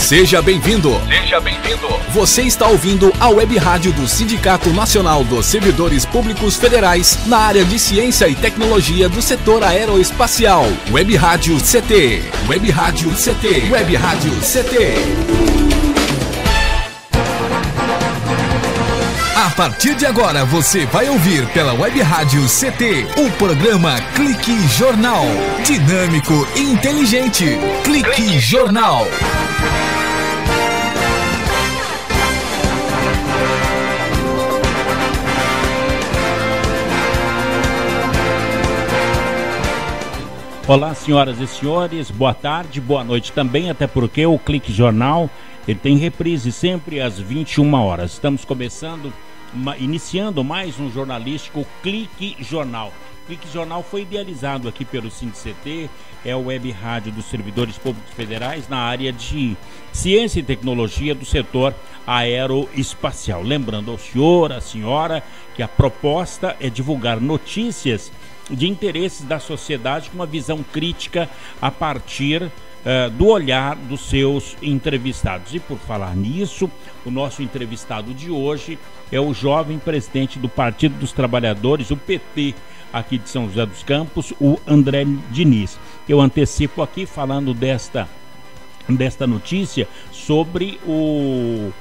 Seja bem-vindo. Seja bem-vindo. Você está ouvindo a Web Rádio do Sindicato Nacional dos Servidores Públicos Federais na área de Ciência e Tecnologia do setor aeroespacial. Web Rádio CT. Web Rádio CT. Web Rádio CT. A partir de agora você vai ouvir pela Web Rádio CT o programa Clique Jornal. Dinâmico e inteligente. Clique Jornal. Olá, senhoras e senhores, boa tarde, boa noite também, até porque o Clique Jornal ele tem reprise sempre às 21 horas. Estamos iniciando mais um jornalístico Clique Jornal. Clique Jornal foi idealizado aqui pelo SINDCT, é o web rádio dos servidores públicos federais na área de ciência e tecnologia do setor aeroespacial. Lembrando ao senhor, à senhora, que a proposta é divulgar notícias de interesses da sociedade com uma visão crítica a partir do olhar dos seus entrevistados. E por falar nisso, o nosso entrevistado de hoje é o jovem presidente do Partido dos Trabalhadores, o PT, aqui de São José dos Campos, o André Diniz. Eu antecipo aqui falando desta notícia sobre o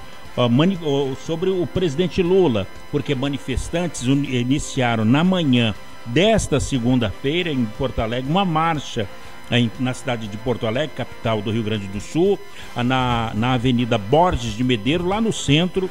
presidente Lula, porque manifestantes iniciaram na manhã desta segunda-feira em Porto Alegre uma marcha na cidade de Porto Alegre, capital do Rio Grande do Sul, na Avenida Borges de Medeiros, lá no centro.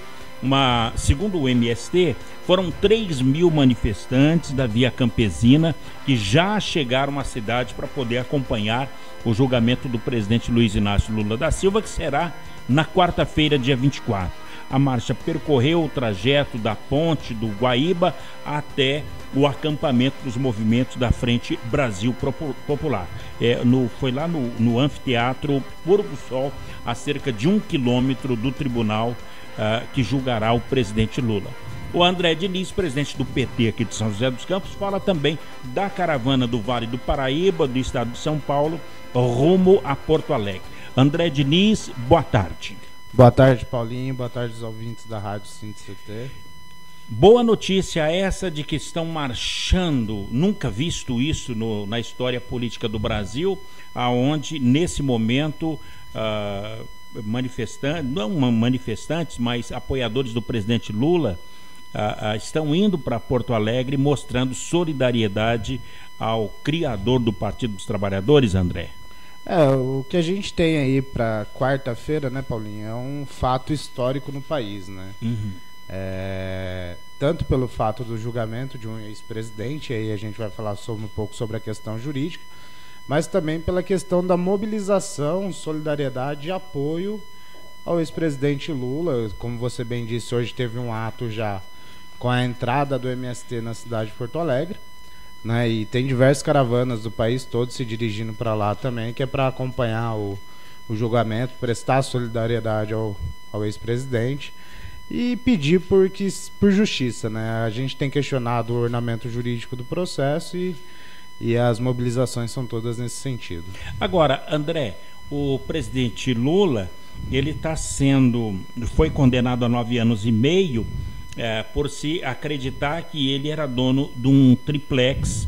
Segundo o MST, foram 3.000 manifestantes da Via Campesina que já chegaram à cidade para poder acompanhar o julgamento do presidente Luiz Inácio Lula da Silva, que será na quarta-feira, dia 24. A marcha percorreu o trajeto da ponte do Guaíba até o acampamento dos movimentos da Frente Brasil Popular. Foi lá no anfiteatro Pôr do Sol, a cerca de 1 quilômetro do tribunal que julgará o presidente Lula. O André Diniz, presidente do PT aqui de São José dos Campos, fala também da caravana do Vale do Paraíba, do estado de São Paulo, rumo a Porto Alegre. André Diniz, boa tarde. Boa tarde, Paulinho. Boa tarde aos ouvintes da Rádio SINDCT. Boa notícia essa de que estão marchando, nunca visto isso na história política do Brasil, aonde nesse momento manifestantes, mas apoiadores do presidente Lula estão indo para Porto Alegre mostrando solidariedade ao criador do Partido dos Trabalhadores, André. O que a gente tem aí para quarta-feira, né, Paulinho, é um fato histórico no país, né? Uhum. Tanto pelo fato do julgamento de um ex-presidente, aí a gente vai falar um pouco sobre a questão jurídica, mas também pela questão da mobilização, solidariedade e apoio ao ex-presidente Lula. Como você bem disse, hoje teve um ato já com a entrada do MST na cidade de Porto Alegre, né? E tem diversas caravanas do país todo se dirigindo para lá também, que é para acompanhar o julgamento, prestar solidariedade ao ex-presidente e pedir por justiça, né? A gente tem questionado o ordenamento jurídico do processo e as mobilizações são todas nesse sentido. Agora, André, o presidente Lula, ele foi condenado a 9 anos e meio por se acreditar que ele era dono de um triplex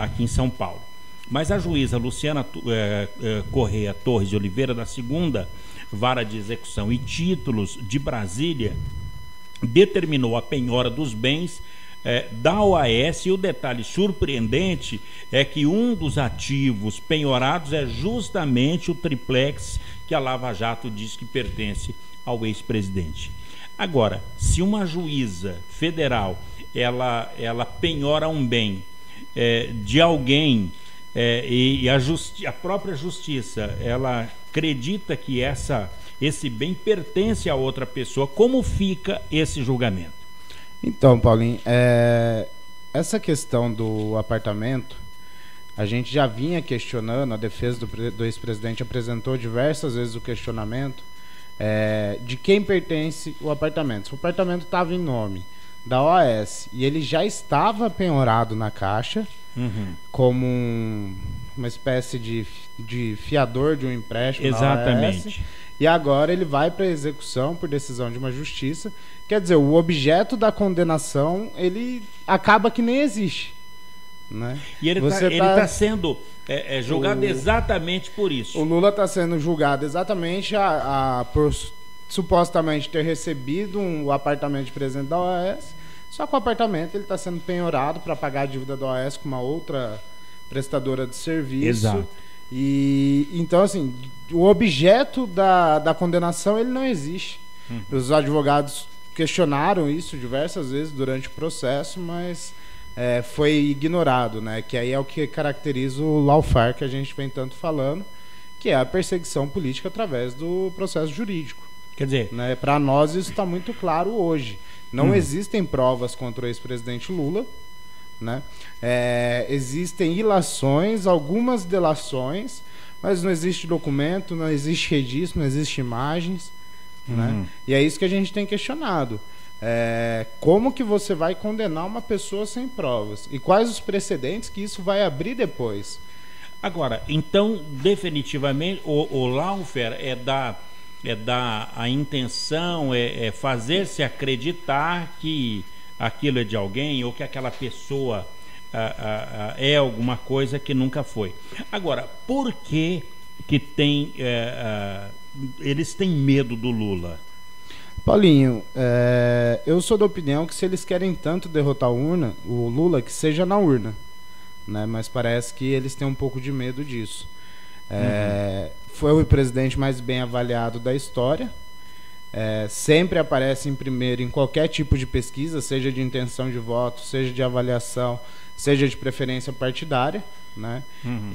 aqui em São Paulo. Mas a juíza Luciana Correia Torres de Oliveira, da 2ª Vara de Execução e Títulos de Brasília, determinou a penhora dos bens da OAS, e o detalhe surpreendente é que um dos ativos penhorados é justamente o triplex que a Lava Jato diz que pertence ao ex-presidente. Agora, se uma juíza federal ela penhora um bem de alguém e a própria justiça ela acredita que esse bem pertence a outra pessoa, como fica esse julgamento? Então, Paulinho, essa questão do apartamento, a gente já vinha questionando, a defesa do ex-presidente apresentou diversas vezes o questionamento de quem pertence o apartamento. Se o apartamento estava em nome da OAS e ele já estava penhorado na Caixa, como uma espécie de fiador de um empréstimo. Exatamente. Na OAS, e agora ele vai para execução por decisão de uma justiça. Quer dizer, o objeto da condenação, ele acaba que nem existe. Né? E ele está sendo julgado exatamente por isso. O Lula está sendo julgado exatamente por supostamente ter recebido o apartamento de presidente da OAS, só que o apartamento ele está sendo penhorado para pagar a dívida da OAS com uma outra prestadora de serviço. Exato. E então, assim, o objeto da condenação ele não existe. Os advogados questionaram isso diversas vezes durante o processo, mas foi ignorado, né? Que aí é o que caracteriza o lawfare que a gente vem tanto falando, que é a perseguição política através do processo jurídico. Quer dizer, né? Para nós isso está muito claro hoje. Não existem provas contra o ex-presidente Lula, né? Existem ilações, algumas delações, mas não existe documento, não existe registro, não existe imagens, né? E é isso que a gente tem questionado. Como que você vai condenar uma pessoa sem provas? E quais os precedentes que isso vai abrir depois? Agora, então, definitivamente, o lawfare é dar a intenção, fazer-se acreditar que aquilo é de alguém ou que aquela pessoa é alguma coisa que nunca foi. Agora, por que eles têm medo do Lula? Paulinho, eu sou da opinião que se eles querem tanto derrotar o Lula, que seja na urna, né? Mas parece que eles têm um pouco de medo disso. Foi o presidente mais bem avaliado da história, sempre aparece em primeiro em qualquer tipo de pesquisa, seja de intenção de voto, seja de avaliação, seja de preferência partidária, né?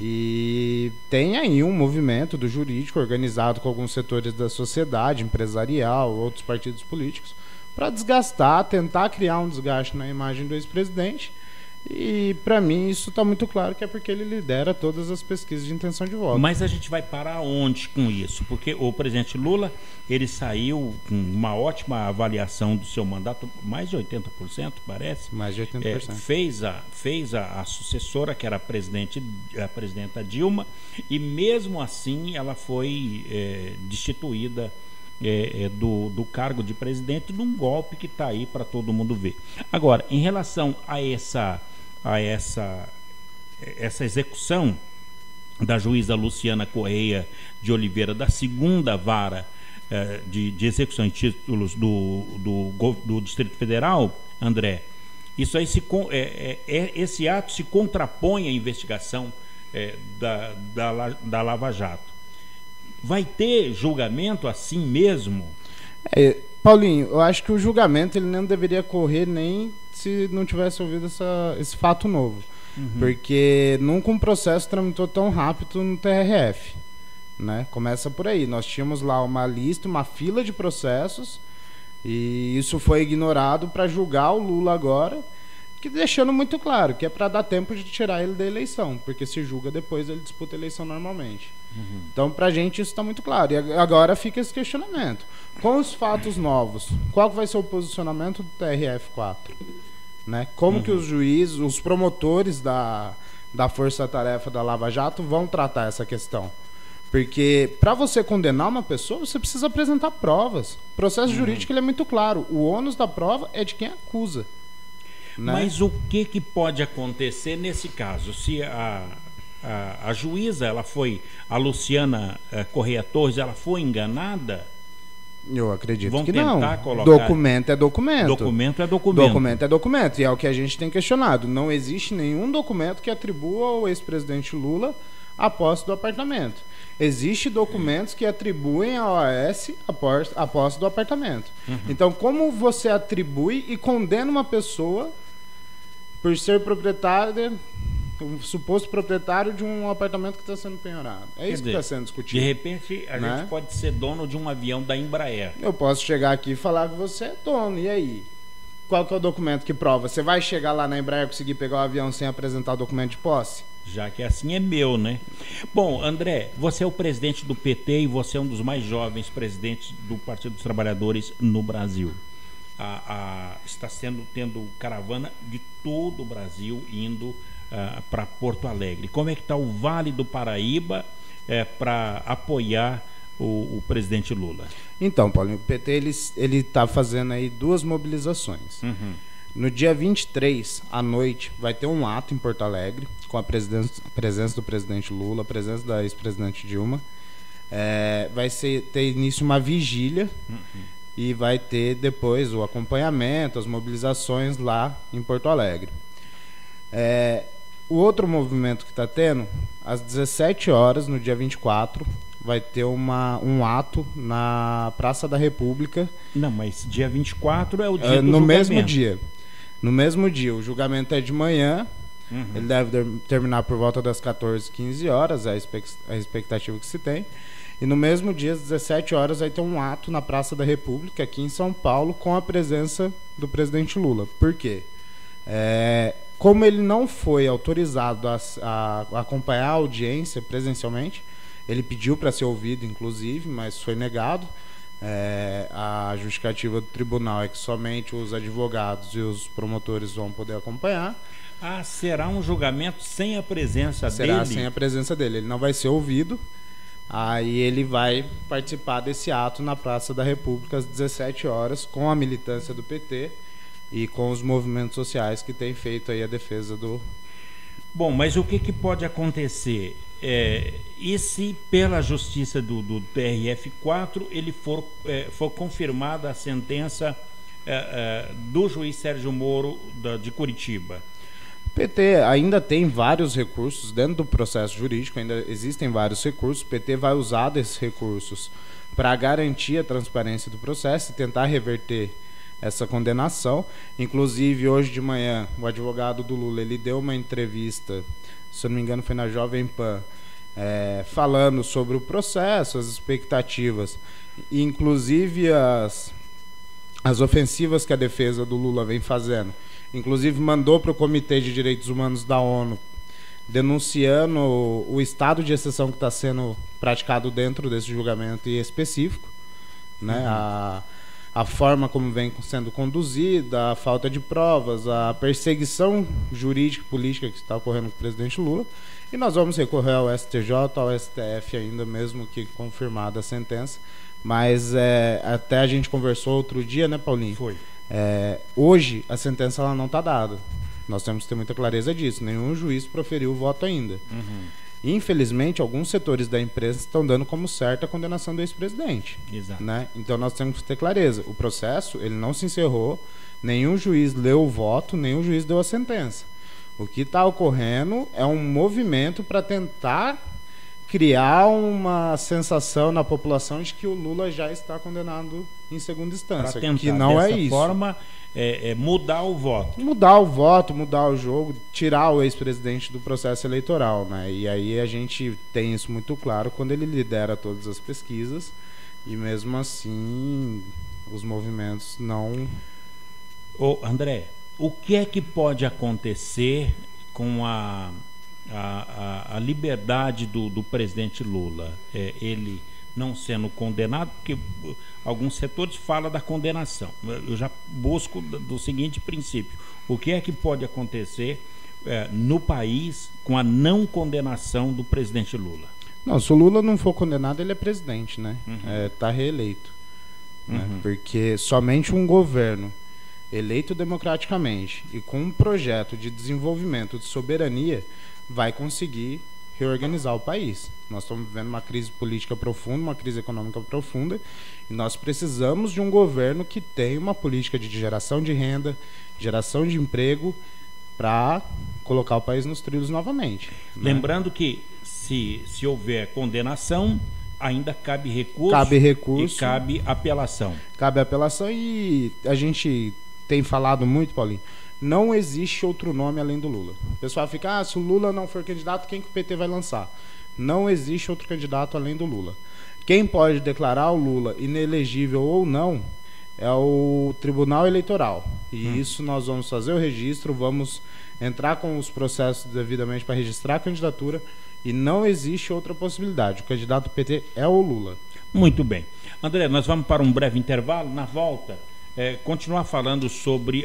E tem aí um movimento do jurídico organizado com alguns setores da sociedade, empresarial, outros partidos políticos, para tentar criar um desgaste na imagem do ex-presidente. E para mim isso está muito claro que é porque ele lidera todas as pesquisas de intenção de voto. Mas a gente vai parar onde com isso? Porque o presidente Lula, ele saiu com uma ótima avaliação do seu mandato, mais de 80%, parece. Mais de 80%. Fez a sucessora, que era a presidenta Dilma, e mesmo assim ela foi destituída do cargo de presidente num golpe que está aí para todo mundo ver. Agora, em relação a essa execução da juíza Luciana Correia de Oliveira, da segunda vara de execução de títulos do Distrito Federal, André, isso aí esse ato se contrapõe à investigação da Lava Jato. Vai ter julgamento assim mesmo? Paulinho, eu acho que o julgamento ele não deveria correr nem se não tivesse ouvido esse fato novo. Porque nunca um processo tramitou tão rápido no TRF, né? Começa por aí. Nós tínhamos lá uma lista, uma fila de processos, e isso foi ignorado para julgar o Lula agora, que deixando muito claro que é para dar tempo de tirar ele da eleição, porque se julga depois ele disputa a eleição normalmente. Então, pra gente isso está muito claro. E agora fica esse questionamento. Com os fatos novos, qual vai ser o posicionamento do TRF4? Né? Como que os juízes, os promotores da força-tarefa da Lava Jato vão tratar essa questão? Porque para você condenar uma pessoa, você precisa apresentar provas. O processo jurídico ele é muito claro. O ônus da prova é de quem acusa. Né? Mas o que pode acontecer nesse caso? Se a juíza, a Luciana Correia Torres, ela foi enganada? Eu acredito Vão que tentar não. Colocar... Documento é documento. Documento é documento. Documento é documento. E é o que a gente tem questionado. Não existe nenhum documento que atribua ao ex-presidente Lula a posse do apartamento. Existem documentos que atribuem à OAS a posse do apartamento. Então, como você atribui e condena uma pessoa por ser proprietária, o suposto proprietário de um apartamento que está sendo penhorado? É isso que está sendo discutido. De repente, a gente pode ser dono de um avião da Embraer. Eu posso chegar aqui e falar que você é dono. E aí? Qual que é o documento que prova? Você vai chegar lá na Embraer e conseguir pegar o avião sem apresentar o documento de posse? Já que assim é meu, né? Bom, André, você é o presidente do PT e você é um dos mais jovens presidentes do Partido dos Trabalhadores no Brasil. Está tendo caravana de todo o Brasil indo para Porto Alegre. Como é que está o Vale do Paraíba para apoiar o presidente Lula? Então, Paulinho, o PT ele está fazendo aí 2 mobilizações. No dia 23, à noite, vai ter um ato em Porto Alegre, com a presença do presidente Lula, a presença da ex-presidente Dilma. Vai ter início uma vigília e vai ter depois o acompanhamento, as mobilizações lá em Porto Alegre. O outro movimento que está tendo, às 17 horas, no dia 24, vai ter um ato na Praça da República. Não, mas dia 24 é o dia do no julgamento. mesmo dia. No mesmo dia. O julgamento é de manhã. Ele deve terminar por volta das 14, 15 horas, é a expectativa que se tem. E no mesmo dia, às 17 horas, vai ter um ato na Praça da República, aqui em São Paulo, com a presença do presidente Lula. Por quê? Como ele não foi autorizado a acompanhar a audiência presencialmente, ele pediu para ser ouvido, inclusive, mas foi negado. A justificativa do tribunal é que somente os advogados e os promotores vão poder acompanhar. Será um julgamento sem a presença dele? Será sem a presença dele. Ele não vai ser ouvido. Aí ele vai participar desse ato na Praça da República às 17 horas com a militância do PT e com os movimentos sociais que têm feito aí a defesa do... Bom, mas o que pode acontecer? E se pela justiça do TRF4 ele for confirmada a sentença do juiz Sérgio Moro de Curitiba? O PT ainda tem vários recursos dentro do processo jurídico, ainda existem vários recursos. O PT vai usar desses recursos para garantir a transparência do processo e tentar reverter essa condenação. Inclusive, hoje de manhã, o advogado do Lula ele deu uma entrevista, se eu não me engano foi na Jovem Pan, falando sobre o processo, as expectativas, inclusive as ofensivas que a defesa do Lula vem fazendo. Inclusive mandou para o Comitê de Direitos Humanos da ONU denunciando o estado de exceção que está sendo praticado dentro desse julgamento em específico, né? A forma como vem sendo conduzida, a falta de provas, a perseguição jurídica e política que está ocorrendo com o presidente Lula. E nós vamos recorrer ao STJ, ao STF ainda, mesmo que confirmada a sentença. Mas até a gente conversou outro dia, né, Paulinho? Foi. Hoje a sentença ela não está dada. Nós temos que ter muita clareza disso. Nenhum juiz proferiu o voto ainda. Infelizmente, alguns setores da imprensa estão dando como certa a condenação do ex-presidente. Exato. Né? Então nós temos que ter clareza. O processo ele não se encerrou, nenhum juiz leu o voto, nenhum juiz deu a sentença. O que está ocorrendo é um movimento para tentar criar uma sensação na população de que o Lula já está condenado em segunda instância, que não é isso. Forma, mudar o voto. Mudar o voto, mudar o jogo, tirar o ex-presidente do processo eleitoral, né? E aí a gente tem isso muito claro quando ele lidera todas as pesquisas e mesmo assim os movimentos não... André, o que é que pode acontecer com a liberdade do presidente Lula? Ele não sendo condenado, porque alguns setores falam da condenação. Eu já busco do seguinte princípio: o que é que pode acontecer no país com a não condenação do presidente Lula? Não, se o Lula não for condenado, ele é presidente, né? Tá reeleito. Né? Porque somente um governo eleito democraticamente e com um projeto de desenvolvimento, de soberania, vai conseguir reorganizar o país. Nós estamos vivendo uma crise política profunda, uma crise econômica profunda, e nós precisamos de um governo que tenha uma política de geração de renda, geração de emprego, para colocar o país nos trilhos novamente. Lembrando que se houver condenação, ainda cabe recurso, e cabe apelação. Cabe apelação, e a gente tem falado muito, Paulinho, não existe outro nome além do Lula. O pessoal fica, se o Lula não for candidato, quem que o PT vai lançar? Não existe outro candidato além do Lula. Quem pode declarar o Lula inelegível ou não é o Tribunal Eleitoral. E isso nós vamos fazer o registro, vamos entrar com os processos devidamente para registrar a candidatura, e não existe outra possibilidade. O candidato do PT é o Lula. Muito bem. André, nós vamos para um breve intervalo. Na volta, continuar falando sobre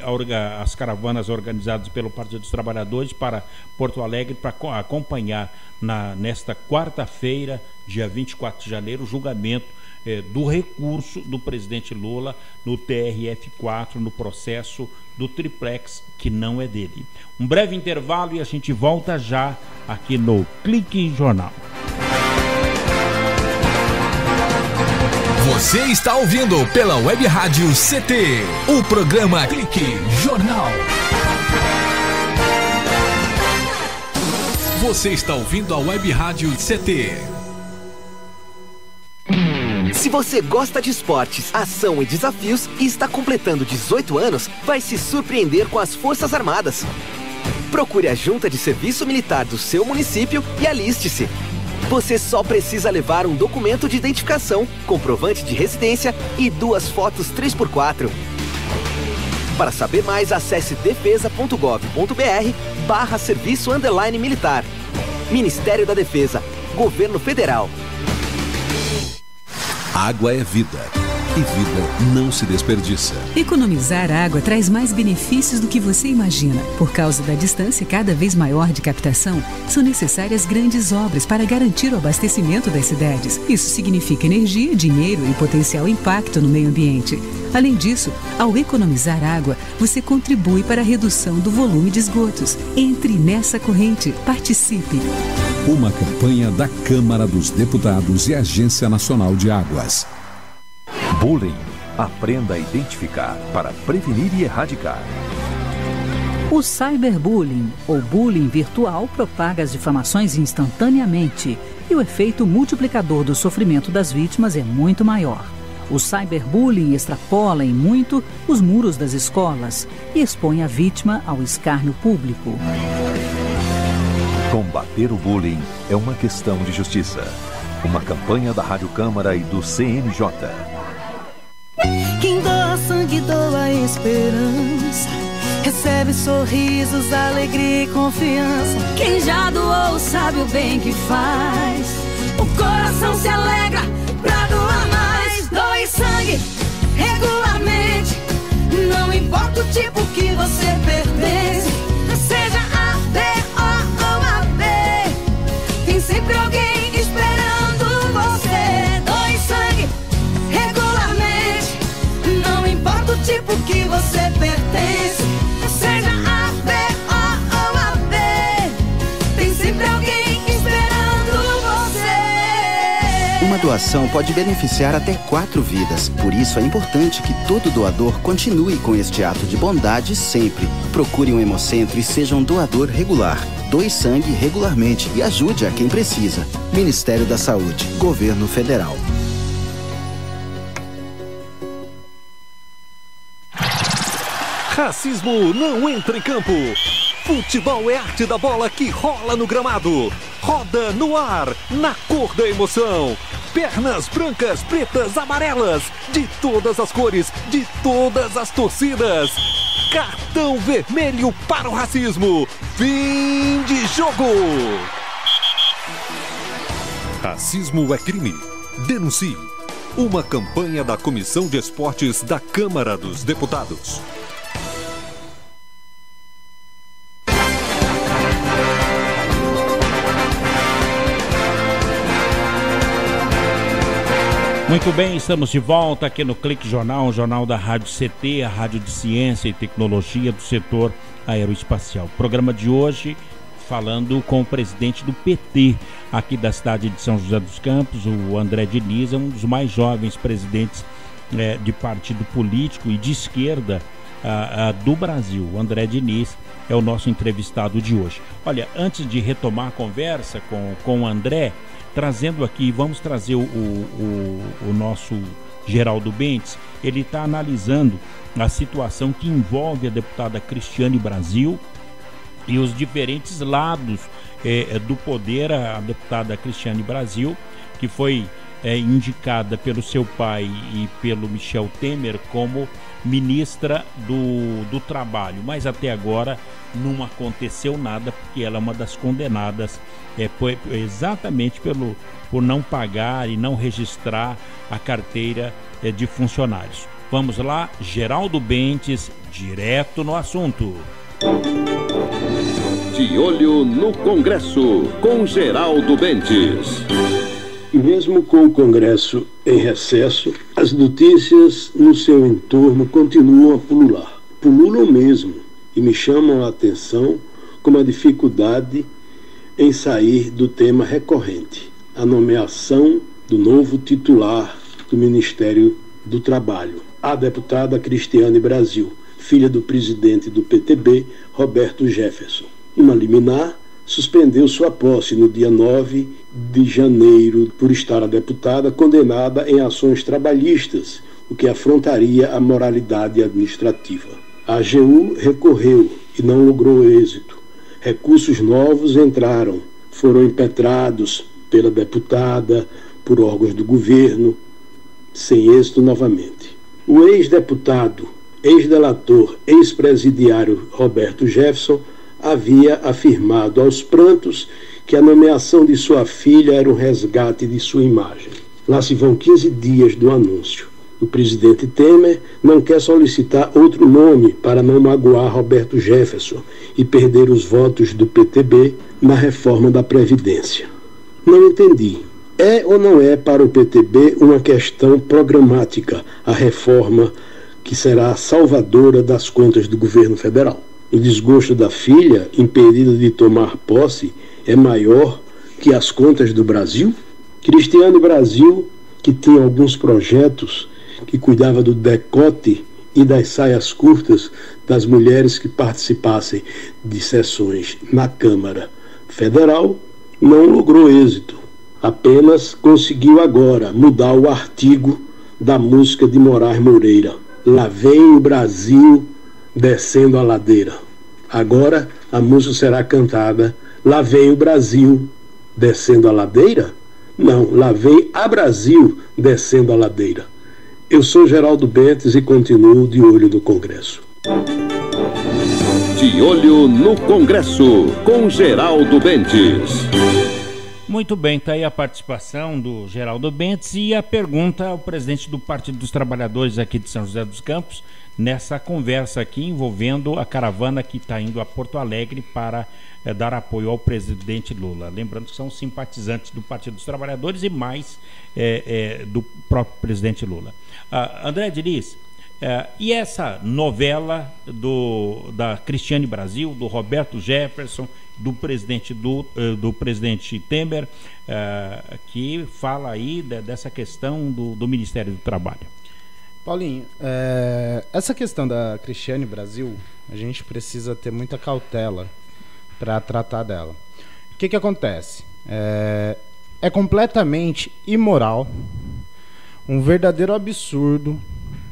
as caravanas organizadas pelo Partido dos Trabalhadores para Porto Alegre, para acompanhar nesta quarta-feira, dia 24 de janeiro, o julgamento do recurso do presidente Lula no TRF4, no processo do triplex, que não é dele. Um breve intervalo e a gente volta já aqui no Clique Jornal. Você está ouvindo pela Web Rádio CT, o programa Clique Jornal. Você está ouvindo a Web Rádio CT. Se você gosta de esportes, ação e desafios e está completando 18 anos, vai se surpreender com as Forças Armadas. Procure a Junta de Serviço Militar do seu município e aliste-se. Você só precisa levar um documento de identificação, comprovante de residência e 2 fotos 3x4. Para saber mais, acesse defesa.gov.br/serviço_militar. Ministério da Defesa, Governo Federal. Água é vida. E vida não se desperdiça. Economizar água traz mais benefícios do que você imagina. Por causa da distância cada vez maior de captação, são necessárias grandes obras para garantir o abastecimento das cidades. Isso significa energia, dinheiro e potencial impacto no meio ambiente. Além disso, ao economizar água, você contribui para a redução do volume de esgotos. Entre nessa corrente. Participe. Uma campanha da Câmara dos Deputados e Agência Nacional de Águas. Bullying. Aprenda a identificar para prevenir e erradicar. O cyberbullying, ou bullying virtual, propaga as difamações instantaneamente e o efeito multiplicador do sofrimento das vítimas é muito maior. O cyberbullying extrapola em muito os muros das escolas e expõe a vítima ao escárnio público. Combater o bullying é uma questão de justiça. Uma campanha da Rádio Câmara e do CNJ. Quem doa sangue, doa esperança. Recebe sorrisos, alegria e confiança. Quem já doou sabe o bem que faz. O coração se alegra pra doar mais. Doe sangue regularmente. Não importa o tipo que você pertence. Seja A, B, O ou AB. Tem sempre alguém esperando você. Doe sangue regularmente. Não importa o tipo que você pertence. Seja A, B, O ou AB. Tem sempre alguém esperando você. Uma doação pode beneficiar até 4 vidas. Por isso é importante que todo doador continue com este ato de bondade sempre. Procure um hemocentro e seja um doador regular. Doe sangue regularmente e ajude a quem precisa. Ministério da Saúde, Governo Federal. Racismo não entra em campo. Futebol é arte da bola que rola no gramado. Roda no ar, na cor da emoção. Pernas brancas, pretas, amarelas. De todas as cores, de todas as torcidas. Cartão vermelho para o racismo. Fim de jogo. Racismo é crime. Denuncie. Uma campanha da Comissão de Esportes da Câmara dos Deputados. Muito bem, estamos de volta aqui no Clique Jornal, o jornal da Rádio CT, a rádio de ciência e tecnologia do setor aeroespacial. Programa de hoje falando com o presidente do PT aqui da cidade de São José dos Campos, o André Diniz, é um dos mais jovens presidentes de partido político e de esquerda do Brasil. O André Diniz é o nosso entrevistado de hoje. Olha, antes de retomar a conversa com o André, trazendo aqui, vamos trazer o nosso Geraldo Bentes. Ele está analisando a situação que envolve a deputada Cristiane Brasil e os diferentes lados do poder. A deputada Cristiane Brasil, que foi indicada pelo seu pai e pelo Michel Temer como ministra do Trabalho, mas até agora não aconteceu nada, porque ela é uma das condenadas exatamente por não pagar e não registrar a carteira de funcionários. Vamos lá, Geraldo Bentes, direto no assunto. De olho no Congresso, com Geraldo Bentes. Mesmo com o Congresso em recesso, as notícias no seu entorno continuam a pulular. Pululam mesmo e me chamam a atenção como a dificuldade em sair do tema recorrente, a nomeação do novo titular do Ministério do Trabalho, a deputada Cristiane Brasil, filha do presidente do PTB, Roberto Jefferson. Uma liminar suspendeu sua posse no dia 9 de janeiro por estar a deputada condenada em ações trabalhistas, o que afrontaria a moralidade administrativa. A AGU recorreu e não logrou êxito. Recursos novos entraram, foram impetrados pela deputada, por órgãos do governo, sem êxito novamente. O ex-deputado, ex-delator, ex-presidiário Roberto Jefferson havia afirmado aos prantos que a nomeação de sua filha era um resgate de sua imagem. Lá se vão 15 dias do anúncio. O presidente Temer não quer solicitar outro nome para não magoar Roberto Jefferson e perder os votos do PTB na reforma da Previdência. Não entendi. É ou não é para o PTB uma questão programática a reforma que será salvadora das contas do governo federal? O desgosto da filha, impedida de tomar posse, é maior que as contas do Brasil? Cristiane Brasil, que tinha alguns projetos, que cuidava do decote e das saias curtas das mulheres que participassem de sessões na Câmara Federal, não logrou êxito. Apenas conseguiu agora mudar o artigo da música de Moraes Moreira. Lá vem o Brasil descendo a ladeira. Agora a música será cantada: lá vem o Brasil descendo a ladeira? Não, lá vem a Brasil descendo a ladeira. Eu sou Geraldo Bentes e continuo de olho no Congresso. De olho no Congresso, com Geraldo Bentes. Muito bem, está aí a participação do Geraldo Bentes e a pergunta ao presidente do Partido dos Trabalhadores aqui de São José dos Campos, nessa conversa aqui envolvendo a caravana que está indo a Porto Alegre para dar apoio ao presidente Lula. Lembrando que são simpatizantes do Partido dos Trabalhadores e mais do próprio presidente Lula. André Diniz, e essa novela da Cristiane Brasil, do Roberto Jefferson, do presidente Temer, que fala aí dessa questão do Ministério do Trabalho? Paulinho, essa questão da Cristiane Brasil, a gente precisa ter muita cautela para tratar dela. O que acontece? É completamente imoral, um verdadeiro absurdo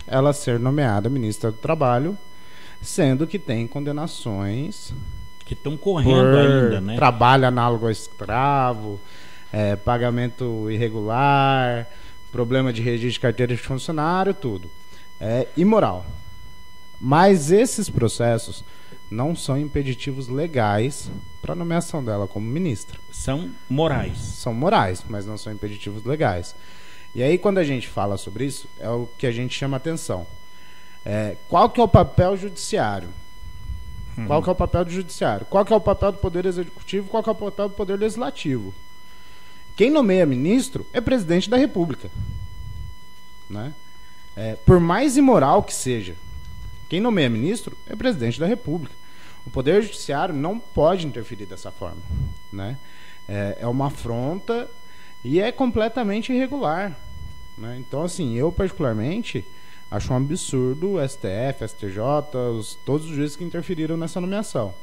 ela ser nomeada ministra do Trabalho, sendo que tem condenações que estão correndo ainda, né? Trabalho análogo ao escravo, pagamento irregular, problema de registro de carteira de funcionário, tudo. É imoral. Mas esses processos não são impeditivos legais para a nomeação dela como ministra. São morais. São morais, mas não são impeditivos legais. E aí, quando a gente fala sobre isso, é o que a gente chama atenção. Qual que é o papel judiciário? Qual que é o papel do judiciário? Qual que é o papel do Poder Executivo? Qual que é o papel do Poder Legislativo? Quem nomeia ministro é presidente da República, né? Por mais imoral que seja, quem nomeia ministro é presidente da República. O Poder Judiciário não pode interferir dessa forma, né? É uma afronta e é completamente irregular, né? Então, assim, eu particularmente acho um absurdo o STF, STJ, todos os juízes que interferiram nessa nomeação.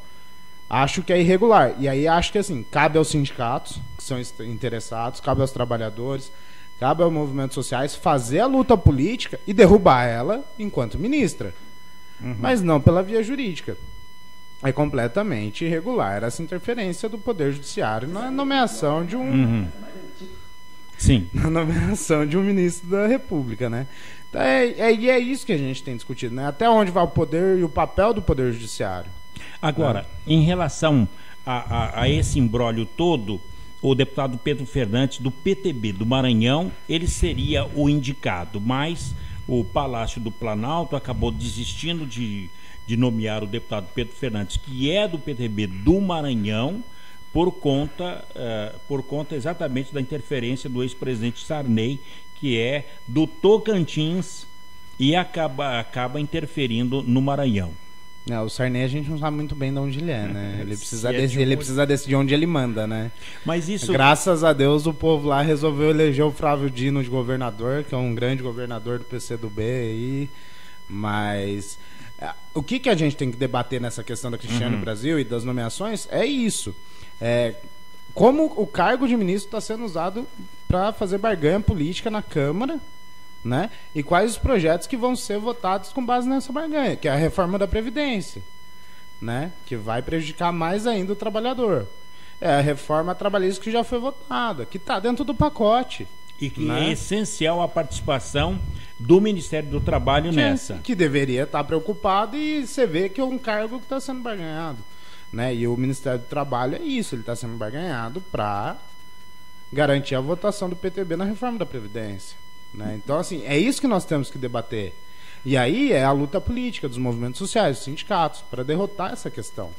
Acho que é irregular. E aí acho que, assim, cabe aos sindicatos que são interessados, cabe aos trabalhadores, cabe aos movimentos sociais fazer a luta política e derrubar ela enquanto ministra. Mas não pela via jurídica. É completamente irregular essa interferência do Poder Judiciário na nomeação de um... Sim. Na nomeação de um ministro da República, né? Então, é isso que a gente tem discutido, né? Até onde vai o poder e o papel do Poder Judiciário. Agora, em relação a esse imbróglio todo, o deputado Pedro Fernandes, do PTB do Maranhão, ele seria o indicado, mas o Palácio do Planalto acabou desistindo de nomear o deputado Pedro Fernandes, que é do PTB do Maranhão, por conta exatamente da interferência do ex-presidente Sarney, que é do Tocantins, e acaba interferindo no Maranhão. O Sarney a gente não sabe muito bem de onde ele é, né? Ele precisa decidir onde ele manda, né? Mas isso... Graças a Deus o povo lá resolveu eleger o Flávio Dino de governador, que é um grande governador do PCdoB aí. Mas o que a gente tem que debater nessa questão da Cristiane Brasil e das nomeações é isso. Como o cargo de ministro está sendo usado para fazer barganha política na Câmara, né? E quais os projetos que vão ser votados com base nessa barganha, que é a reforma da Previdência, né? Que vai prejudicar mais ainda o trabalhador. É a reforma trabalhista que já foi votada, que está dentro do pacote. E que é essencial a participação do Ministério do Trabalho nessa. Que deveria estar preocupado, e você vê que é um cargo que está sendo barganhado, né? E o Ministério do Trabalho é isso, ele está sendo barganhado para garantir a votação do PTB na reforma da Previdência. Né? Então, assim, é isso que nós temos que debater. E aí é a luta política dos movimentos sociais, dos sindicatos, para derrotar essa questão,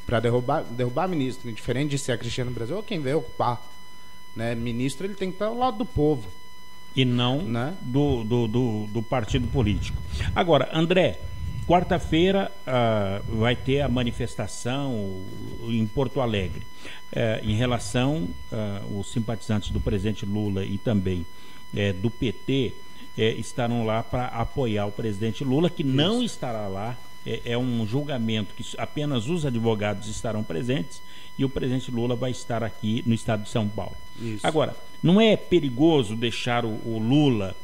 para derrubar ministro, diferente de ser a Cristiane Brasil ou quem veio ocupar, né? Ministro, ele tem que estar ao lado do povo e não, né, do partido político. Agora, André, quarta-feira vai ter a manifestação em Porto Alegre em relação aos simpatizantes do presidente Lula e também do PT estarão lá para apoiar o presidente Lula, que não estará lá. É um julgamento que apenas os advogados estarão presentes, e o presidente Lula vai estar aqui no estado de São Paulo. Isso. Agora, não é perigoso deixar o Lula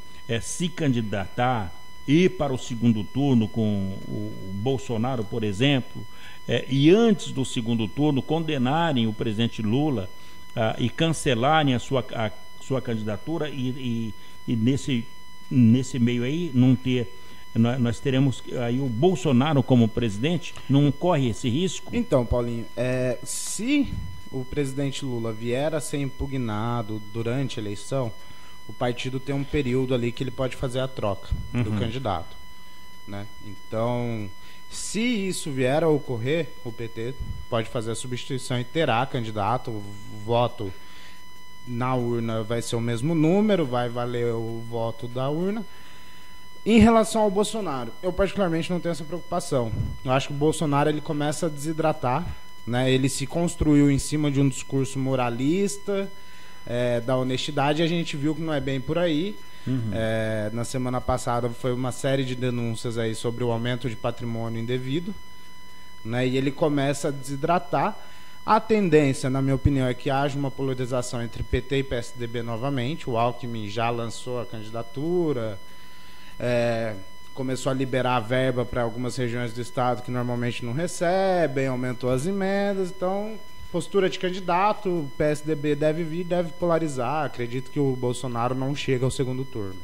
se candidatar, ir para o segundo turno com o Bolsonaro, por exemplo, e antes do segundo turno condenarem o presidente Lula e cancelarem a sua candidatura e nesse meio aí não ter... Nós teremos aí o Bolsonaro como presidente? Não corre esse risco? Então, Paulinho, se o presidente Lula vier a ser impugnado durante a eleição, o partido tem um período ali que ele pode fazer a troca do candidato, né? Então, se isso vier a ocorrer, o PT pode fazer a substituição e terá candidato. O voto na urna vai ser o mesmo número, vai valer o voto da urna. Em relação ao Bolsonaro, eu particularmente não tenho essa preocupação. Eu acho que o Bolsonaro ele começa a desidratar, né? Ele se construiu em cima de um discurso moralista, da honestidade, e a gente viu que não é bem por aí. Na semana passada foi uma série de denúncias aí sobre o aumento de patrimônio indevido, né? E ele começa a desidratar. A tendência, na minha opinião, é que haja uma polarização entre PT e PSDB novamente. O Alckmin já lançou a candidatura, começou a liberar a verba para algumas regiões do estado que normalmente não recebem, aumentou as emendas. Então, postura de candidato, o PSDB deve polarizar. Acredito que o Bolsonaro não chega ao segundo turno.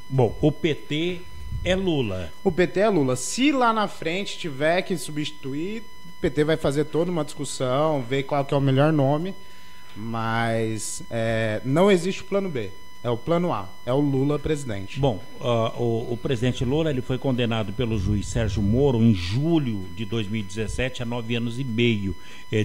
Bom, o PT é Lula. O PT é Lula. Se lá na frente tiver que substituir, o PT vai fazer toda uma discussão, ver qual que é o melhor nome, mas não existe o plano B. É o plano A, é o Lula presidente. Bom, o presidente Lula ele foi condenado pelo juiz Sérgio Moro em julho de 2017 a 9 anos e meio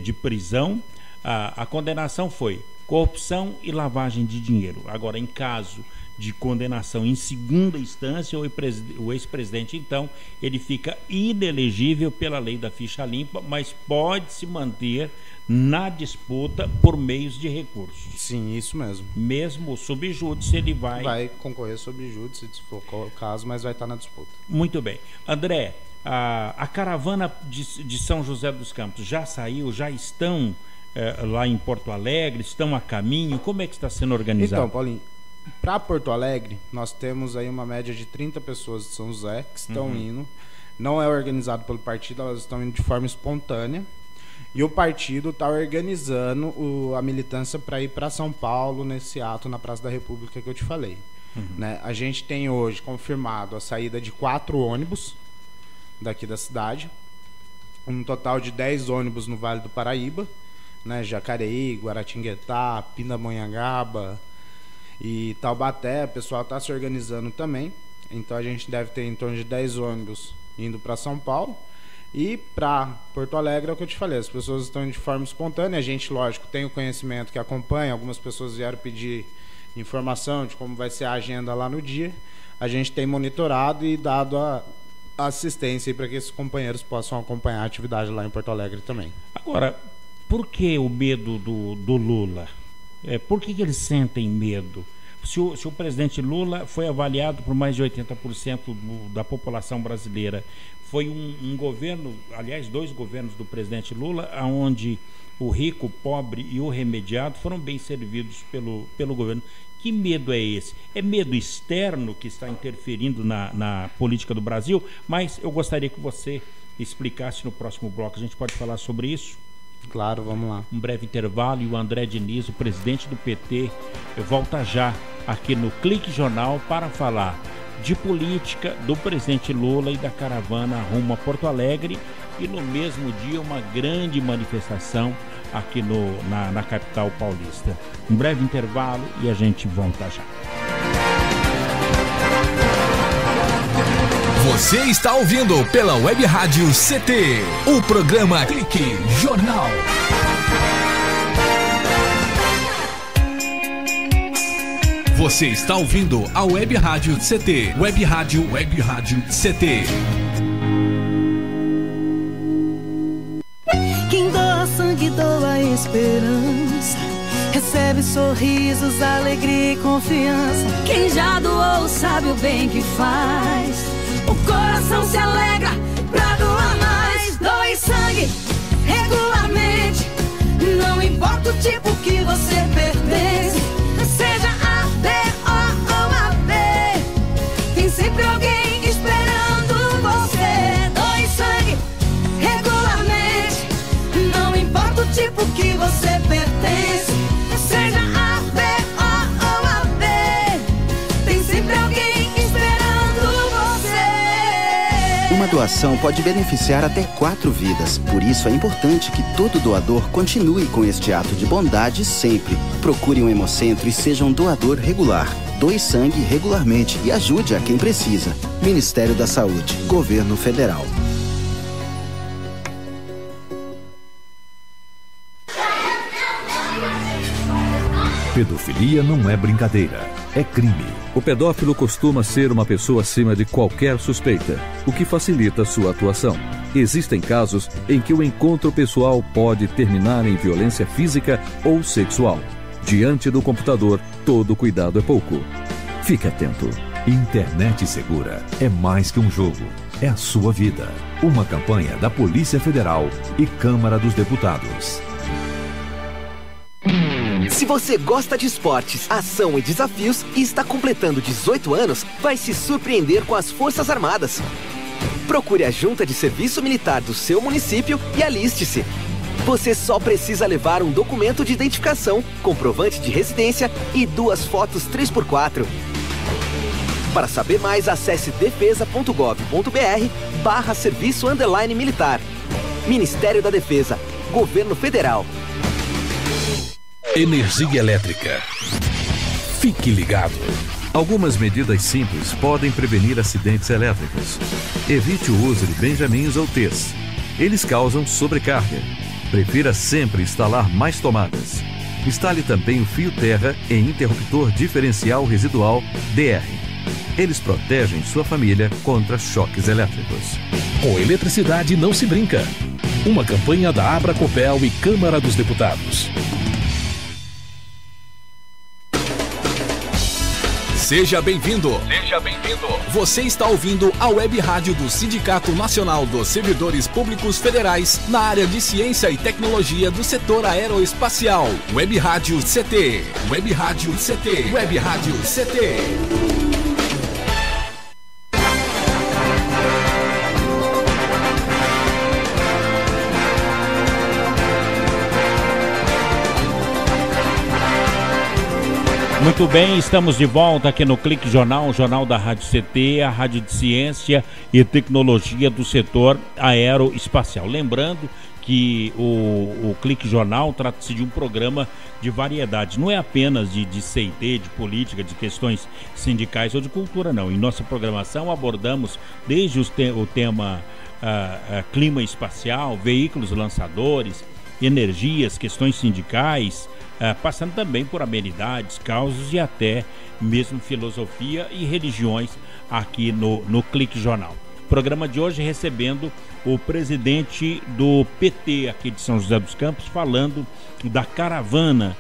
de prisão. A condenação foi corrupção e lavagem de dinheiro. Agora, em caso de condenação em segunda instância, o ex-presidente, então, ele fica inelegível pela lei da ficha limpa, mas pode se manter na disputa por meios de recursos. Sim, isso mesmo. Mesmo sob júdice, ele vai concorrer sob júdice, se for o caso, mas vai estar na disputa. Muito bem. André, a caravana de São José dos Campos já saiu, já estão lá em Porto Alegre, estão a caminho? Como é que está sendo organizado? Então, Paulinho, para Porto Alegre, nós temos aí uma média de 30 pessoas de São José que estão indo. Não é organizado pelo partido, elas estão indo de forma espontânea. E o partido está organizando a militância para ir para São Paulo nesse ato na Praça da República que eu te falei. Né? A gente tem hoje confirmado a saída de 4 ônibus daqui da cidade, um total de 10 ônibus no Vale do Paraíba, né? Jacareí, Guaratinguetá, Pindamonhangaba e Taubaté. O pessoal está se organizando também. Então a gente deve ter em torno de 10 ônibus indo para São Paulo. E para Porto Alegre é o que eu te falei, as pessoas estão de forma espontânea. A gente, lógico, tem o conhecimento que acompanha. Algumas pessoas vieram pedir informação de como vai ser a agenda lá no dia. A gente tem monitorado e dado a assistência para que esses companheiros possam acompanhar a atividade lá em Porto Alegre também. Agora, por que o medo do Lula? Por que eles sentem medo? Se o presidente Lula foi avaliado por mais de 80% da população brasileira, foi um governo, aliás, 2 governos do presidente Lula, onde o rico, o pobre e o remediado foram bem servidos pelo governo. Que medo é esse? É medo externo que está interferindo na política do Brasil? Mas eu gostaria que você explicasse no próximo bloco. A gente pode falar sobre isso? Claro, vamos lá. Um breve intervalo e o André Diniz, o presidente do PT, volta já aqui no Clique Jornal para falar de política do presidente Lula e da caravana rumo a Porto Alegre, e no mesmo dia uma grande manifestação aqui na capital paulista. Um breve intervalo e a gente volta já. Você está ouvindo pela Web Rádio CT, o programa Clique Jornal. Você está ouvindo a Web Rádio CT, Web Rádio CT. Quem doa sangue, doa esperança, recebe sorrisos, alegria e confiança. Quem já doou sabe o bem que faz. O coração se alegra pra doar mais. Doe sangue regularmente, não importa o tipo que você pertence. Seja A, B, O ou AB, tem sempre alguém esperando você. Doe sangue regularmente, não importa o tipo que você pertence. Seja A, B, O ou AB, tem sempre alguém esperando você. Uma doação pode beneficiar até 4 vidas. Por isso é importante que todo doador continue com este ato de bondade sempre. Procure um hemocentro e seja um doador regular. Doe sangue regularmente e ajude a quem precisa. Ministério da Saúde, Governo Federal. Pedofilia não é brincadeira, é crime. O pedófilo costuma ser uma pessoa acima de qualquer suspeita, o que facilita sua atuação. Existem casos em que o encontro pessoal pode terminar em violência física ou sexual. Diante do computador, todo cuidado é pouco. Fique atento. Internet segura é mais que um jogo, é a sua vida. Uma campanha da Polícia Federal e Câmara dos Deputados. Se você gosta de esportes, ação e desafios e está completando 18 anos, vai se surpreender com as Forças Armadas. Procure a Junta de Serviço Militar do seu município e aliste-se. Você só precisa levar um documento de identificação, comprovante de residência e 2 fotos 3x4. Para saber mais, acesse defesa.gov.br/serviço_militar. Ministério da Defesa, Governo Federal. Energia elétrica. Fique ligado. Algumas medidas simples podem prevenir acidentes elétricos. Evite o uso de benjamins ou T's. Eles causam sobrecarga. Prefira sempre instalar mais tomadas. Instale também o fio terra e interruptor diferencial residual DR. Eles protegem sua família contra choques elétricos. Com eletricidade não se brinca. Uma campanha da Abracopel e Câmara dos Deputados. Seja bem-vindo. Seja bem-vindo. Você está ouvindo a Web Rádio do Sindicato Nacional dos Servidores Públicos Federais na área de Ciência e Tecnologia do setor aeroespacial. Web Rádio CT. Web Rádio CT. Web Rádio CT. Muito bem, estamos de volta aqui no Clique Jornal, o jornal da Rádio CT, a rádio de ciência e tecnologia do setor aeroespacial. Lembrando que que o Clique Jornal trata-se de um programa de variedade. Não é apenas de C&D, de política, de questões sindicais ou de cultura, não. Em nossa programação abordamos desde o tema clima espacial, veículos lançadores, energias, questões sindicais, passando também por amenidades, causos e até mesmo filosofia e religiões aqui no Clique Jornal. Programa de hoje recebendo o presidente do PT aqui de São José dos Campos, falando da caravana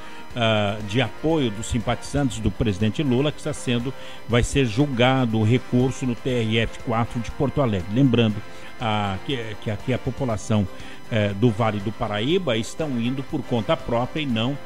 de apoio dos simpatizantes do presidente Lula, que vai ser julgado o recurso no TRF4 de Porto Alegre. Lembrando que aqui a população do Vale do Paraíba estão indo por conta própria e não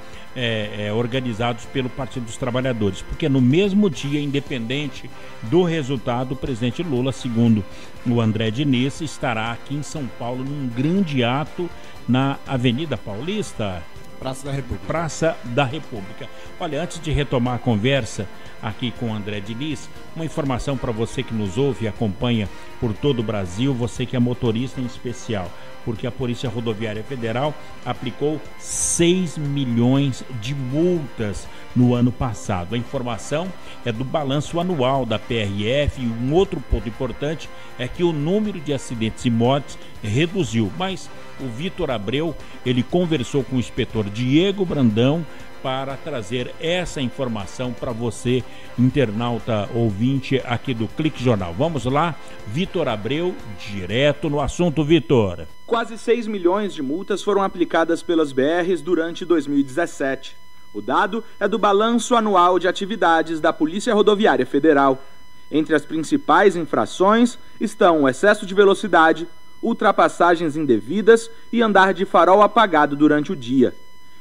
organizados pelo Partido dos Trabalhadores, porque no mesmo dia, independente do resultado, o presidente Lula, segundo o André Diniz, estará aqui em São Paulo num grande ato na Avenida Paulista, Praça da República. Olha, antes de retomar a conversa aqui com o André Diniz, uma informação para você que nos ouve e acompanha por todo o Brasil, você que é motorista em especial, porque a Polícia Rodoviária Federal aplicou 6 milhões de multas no ano passado. A informação é do balanço anual da PRF e um outro ponto importante é que o número de acidentes e mortes reduziu. Mas o Vitor Abreu, ele conversou com o inspetor Diego Brandão para trazer essa informação para você, internauta ouvinte aqui do Clique Jornal. Vamos lá, Vitor Abreu, direto no assunto, Vitor. Quase 6 milhões de multas foram aplicadas pelas BRs durante 2017. O dado é do balanço anual de atividades da Polícia Rodoviária Federal. Entre as principais infrações estão o excesso de velocidade, ultrapassagens indevidas e andar de farol apagado durante o dia.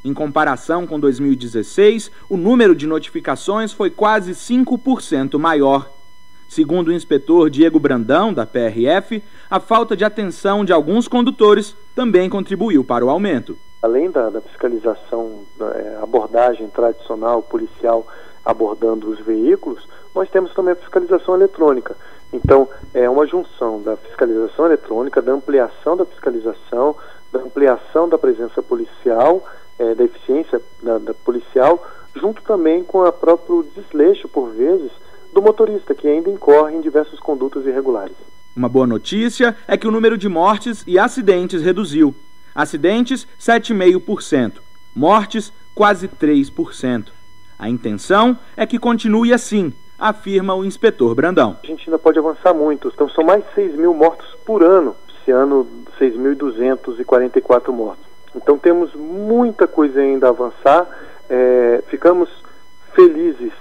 Em comparação com 2016, o número de notificações foi quase 5% maior. Segundo o inspetor Diego Brandão, da PRF, a falta de atenção de alguns condutores também contribuiu para o aumento. Além da fiscalização, da abordagem tradicional policial abordando os veículos, nós temos também a fiscalização eletrônica. Então, é uma junção da fiscalização eletrônica, da ampliação da fiscalização, da ampliação da presença policial, da eficiência da policial, junto também com o próprio desleixo, por vezes, do motorista, que ainda incorre em diversas condutas irregulares. Uma boa notícia é que o número de mortes e acidentes reduziu. Acidentes, 7,5%. Mortes, quase 3%. A intenção é que continue assim, afirma o inspetor Brandão. A gente ainda pode avançar muito. Então, são mais 6 mil mortos por ano. Esse ano, 6.244 mortos. Então, temos muita coisa ainda a avançar. Ficamos felizes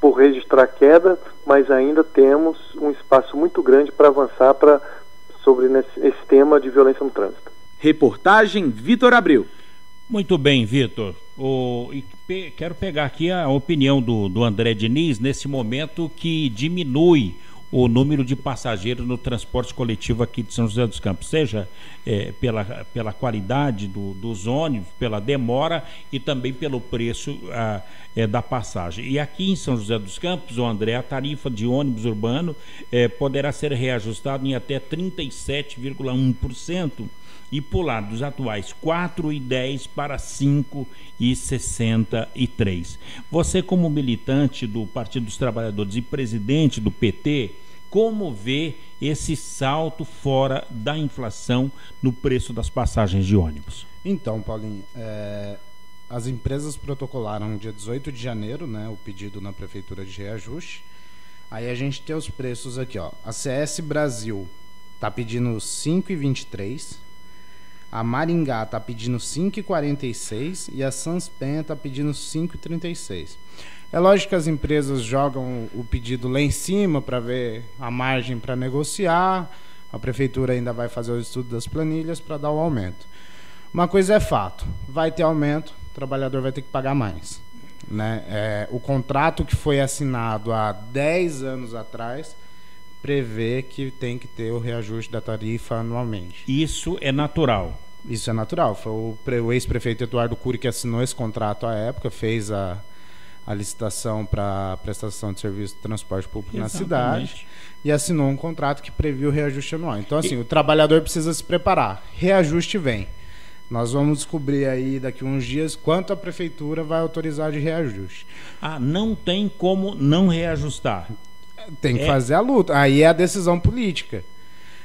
por registrar queda, mas ainda temos um espaço muito grande para avançar sobre esse tema de violência no trânsito. Reportagem Vitor Abreu. Muito bem, Vitor. Quero pegar aqui a opinião do André Diniz nesse momento que diminui o número de passageiros no transporte coletivo aqui de São José dos Campos, seja pela qualidade dos ônibus, pela demora e também pelo preço da passagem. E aqui em São José dos Campos, André, a tarifa de ônibus urbano poderá ser reajustada em até 37,1%. e pular dos atuais 4,10 para 5,63. Você, como militante do Partido dos Trabalhadores e presidente do PT, como vê esse salto fora da inflação no preço das passagens de ônibus? Então, Paulinho, as empresas protocolaram no dia 18 de janeiro, né, o pedido na Prefeitura de reajuste. Aí a gente tem os preços aqui, ó. A CS Brasil está pedindo 5,23, a Maringá está pedindo 5,46 e a Sanspen está pedindo 5,36. É lógico que as empresas jogam o pedido lá em cima para ver a margem para negociar. A Prefeitura ainda vai fazer o estudo das planilhas para dar o aumento. Uma coisa é fato, vai ter aumento, o trabalhador vai ter que pagar mais, né? O contrato que foi assinado há 10 anos atrás prevê que tem que ter o reajuste da tarifa anualmente. Isso é natural? Isso é natural. Foi o ex-prefeito Eduardo Cury que assinou esse contrato à época, fez a licitação para prestação de serviço de transporte público na cidade e assinou um contrato que previu o reajuste anual. Então, assim, o trabalhador precisa se preparar. Reajuste vem. Nós vamos descobrir aí daqui uns dias quanto a prefeitura vai autorizar de reajuste. Não tem como não reajustar. Tem que fazer a luta. Aí é a decisão política.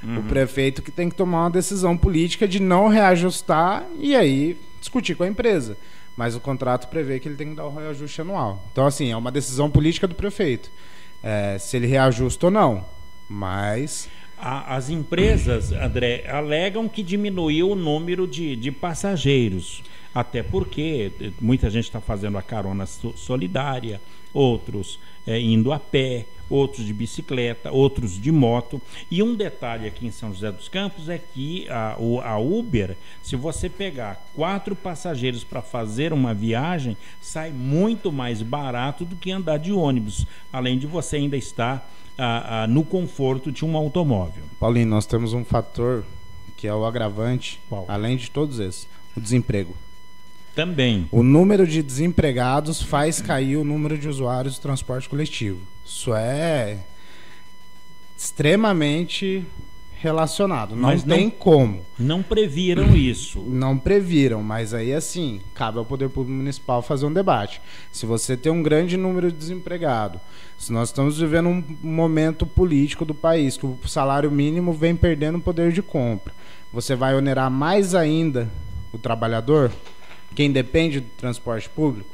O prefeito que tem que tomar uma decisão política de não reajustar e aí discutir com a empresa. Mas o contrato prevê que ele tem que dar o reajuste anual. Então, assim, é uma decisão política do prefeito. Se ele reajusta ou não. Mas... As empresas, André, alegam que diminuiu o número de passageiros. Até porque muita gente está fazendo a carona solidária, outros indo a pé, outros de bicicleta, outros de moto. E um detalhe aqui em São José dos Campos é que a Uber, se você pegar 4 passageiros para fazer uma viagem, sai muito mais barato do que andar de ônibus, além de você ainda estar no conforto de um automóvel. Paulinho, nós temos um fator que é o agravante, além de todos esses, o desemprego. Também. O número de desempregados faz cair o número de usuários de transporte coletivo. Isso é extremamente relacionado. Mas não tem como. Não previram isso. Não previram, mas aí assim, cabe ao Poder Público Municipal fazer um debate. Se você tem um grande número de desempregados, se nós estamos vivendo um momento político do país, que o salário mínimo vem perdendo poder de compra, você vai onerar mais ainda o trabalhador, quem depende do transporte público?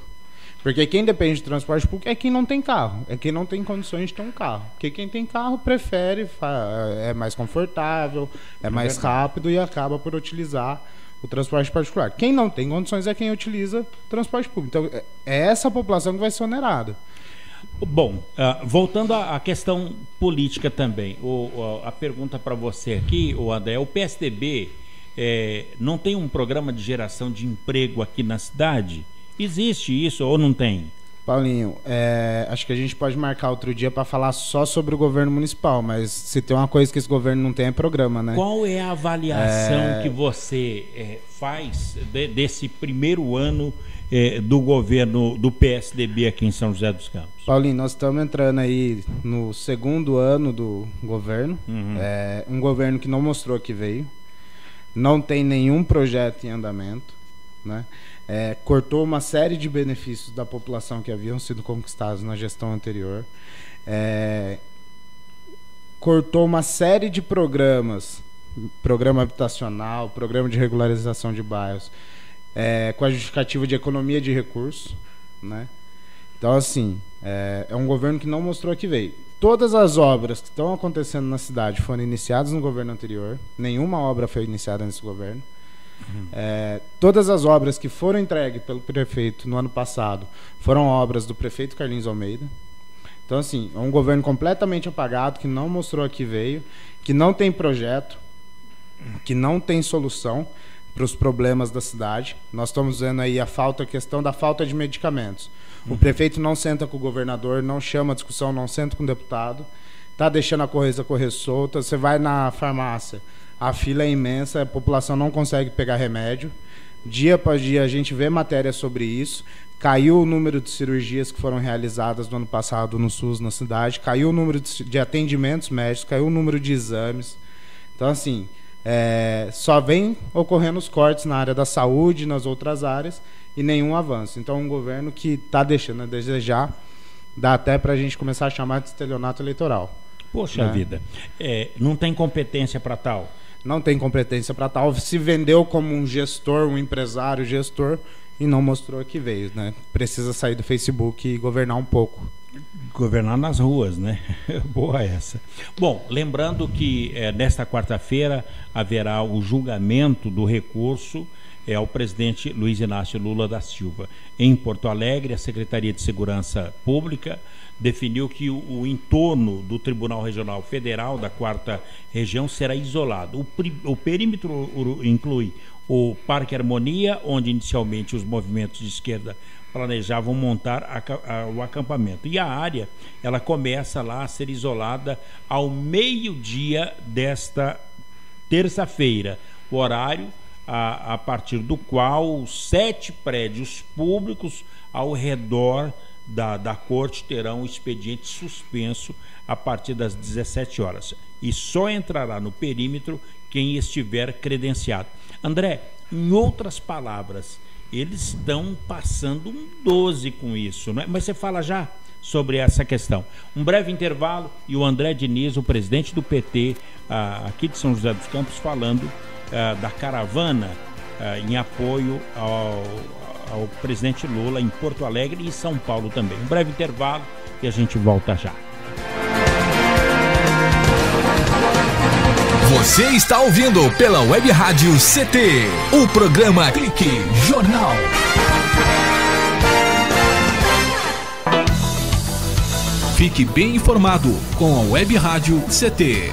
Porque quem depende do transporte público é quem não tem carro, é quem não tem condições de ter um carro. Porque quem tem carro prefere, é mais confortável, é mais rápido e acaba por utilizar o transporte particular. Quem não tem condições é quem utiliza o transporte público. Então, é essa população que vai ser onerada. Bom, voltando à questão política também, a pergunta para você aqui, André, o PSDB não tem um programa de geração de emprego aqui na cidade? Existe isso ou não tem? Paulinho, acho que a gente pode marcar outro dia para falar só sobre o governo municipal, mas se tem uma coisa que esse governo não tem é programa, né? Qual é a avaliação que você faz desse primeiro ano do governo do PSDB aqui em São José dos Campos? Paulinho, nós estamos entrando aí no segundo ano do governo. Um governo que não mostrou que veio, não tem nenhum projeto em andamento, né? Cortou uma série de benefícios da população que haviam sido conquistados na gestão anterior, cortou uma série de programas, programa habitacional, programa de regularização de bairros, com a justificativa de economia de recursos, né? Então, assim, é um governo que não mostrou que veio. Todas as obras que estão acontecendo na cidade foram iniciadas no governo anterior, nenhuma obra foi iniciada nesse governo. Todas as obras que foram entregues pelo prefeito no ano passado foram obras do prefeito Carlinhos Almeida. Então, assim, é um governo completamente apagado, que não mostrou que veio, que não tem projeto, que não tem solução para os problemas da cidade. Nós estamos vendo aí a questão da falta de medicamentos. O prefeito não senta com o governador, não chama a discussão, não senta com o deputado, está deixando a coisa correr solta. Você vai na farmácia, a fila é imensa, a população não consegue pegar remédio. Dia após dia a gente vê matéria sobre isso. Caiu o número de cirurgias que foram realizadas no ano passado no SUS na cidade, caiu o número de atendimentos médicos, caiu o número de exames. Então, assim, só vem ocorrendo os cortes na área da saúde, nas outras áreas, e nenhum avanço. Então, um governo que está deixando a desejar, dá até para a gente começar a chamar de estelionato eleitoral. Poxa vida, não tem competência para tal? Não tem competência para tal. Se vendeu como um gestor, um empresário gestor, e não mostrou que veio, né? Precisa sair do Facebook e governar um pouco. Governar nas ruas, né? Boa essa. Bom, lembrando que nesta quarta-feira haverá o julgamento do recurso ao presidente Luiz Inácio Lula da Silva. Em Porto Alegre, a Secretaria de Segurança Pública definiu que o entorno do Tribunal Regional Federal da 4ª Região será isolado. O perímetro inclui o Parque Harmonia, onde inicialmente os movimentos de esquerda planejavam montar o acampamento. E a área, ela começa lá a ser isolada ao meio-dia desta terça-feira. O horário a partir do qual 7 prédios públicos ao redor da corte terão o expediente suspenso a partir das 17 horas. E só entrará no perímetro quem estiver credenciado. André, Em outras palavras, eles estão passando um 12 com isso, não é? Mas você fala já sobre essa questão. Um breve intervalo e o André Diniz, o presidente do PT aqui de São José dos Campos, falando da caravana em apoio ao presidente Lula em Porto Alegre e em São Paulo também. Um breve intervalo e a gente volta já. Você está ouvindo pela Web Rádio CT, o programa Clique Jornal. Fique bem informado com a Web Rádio CT.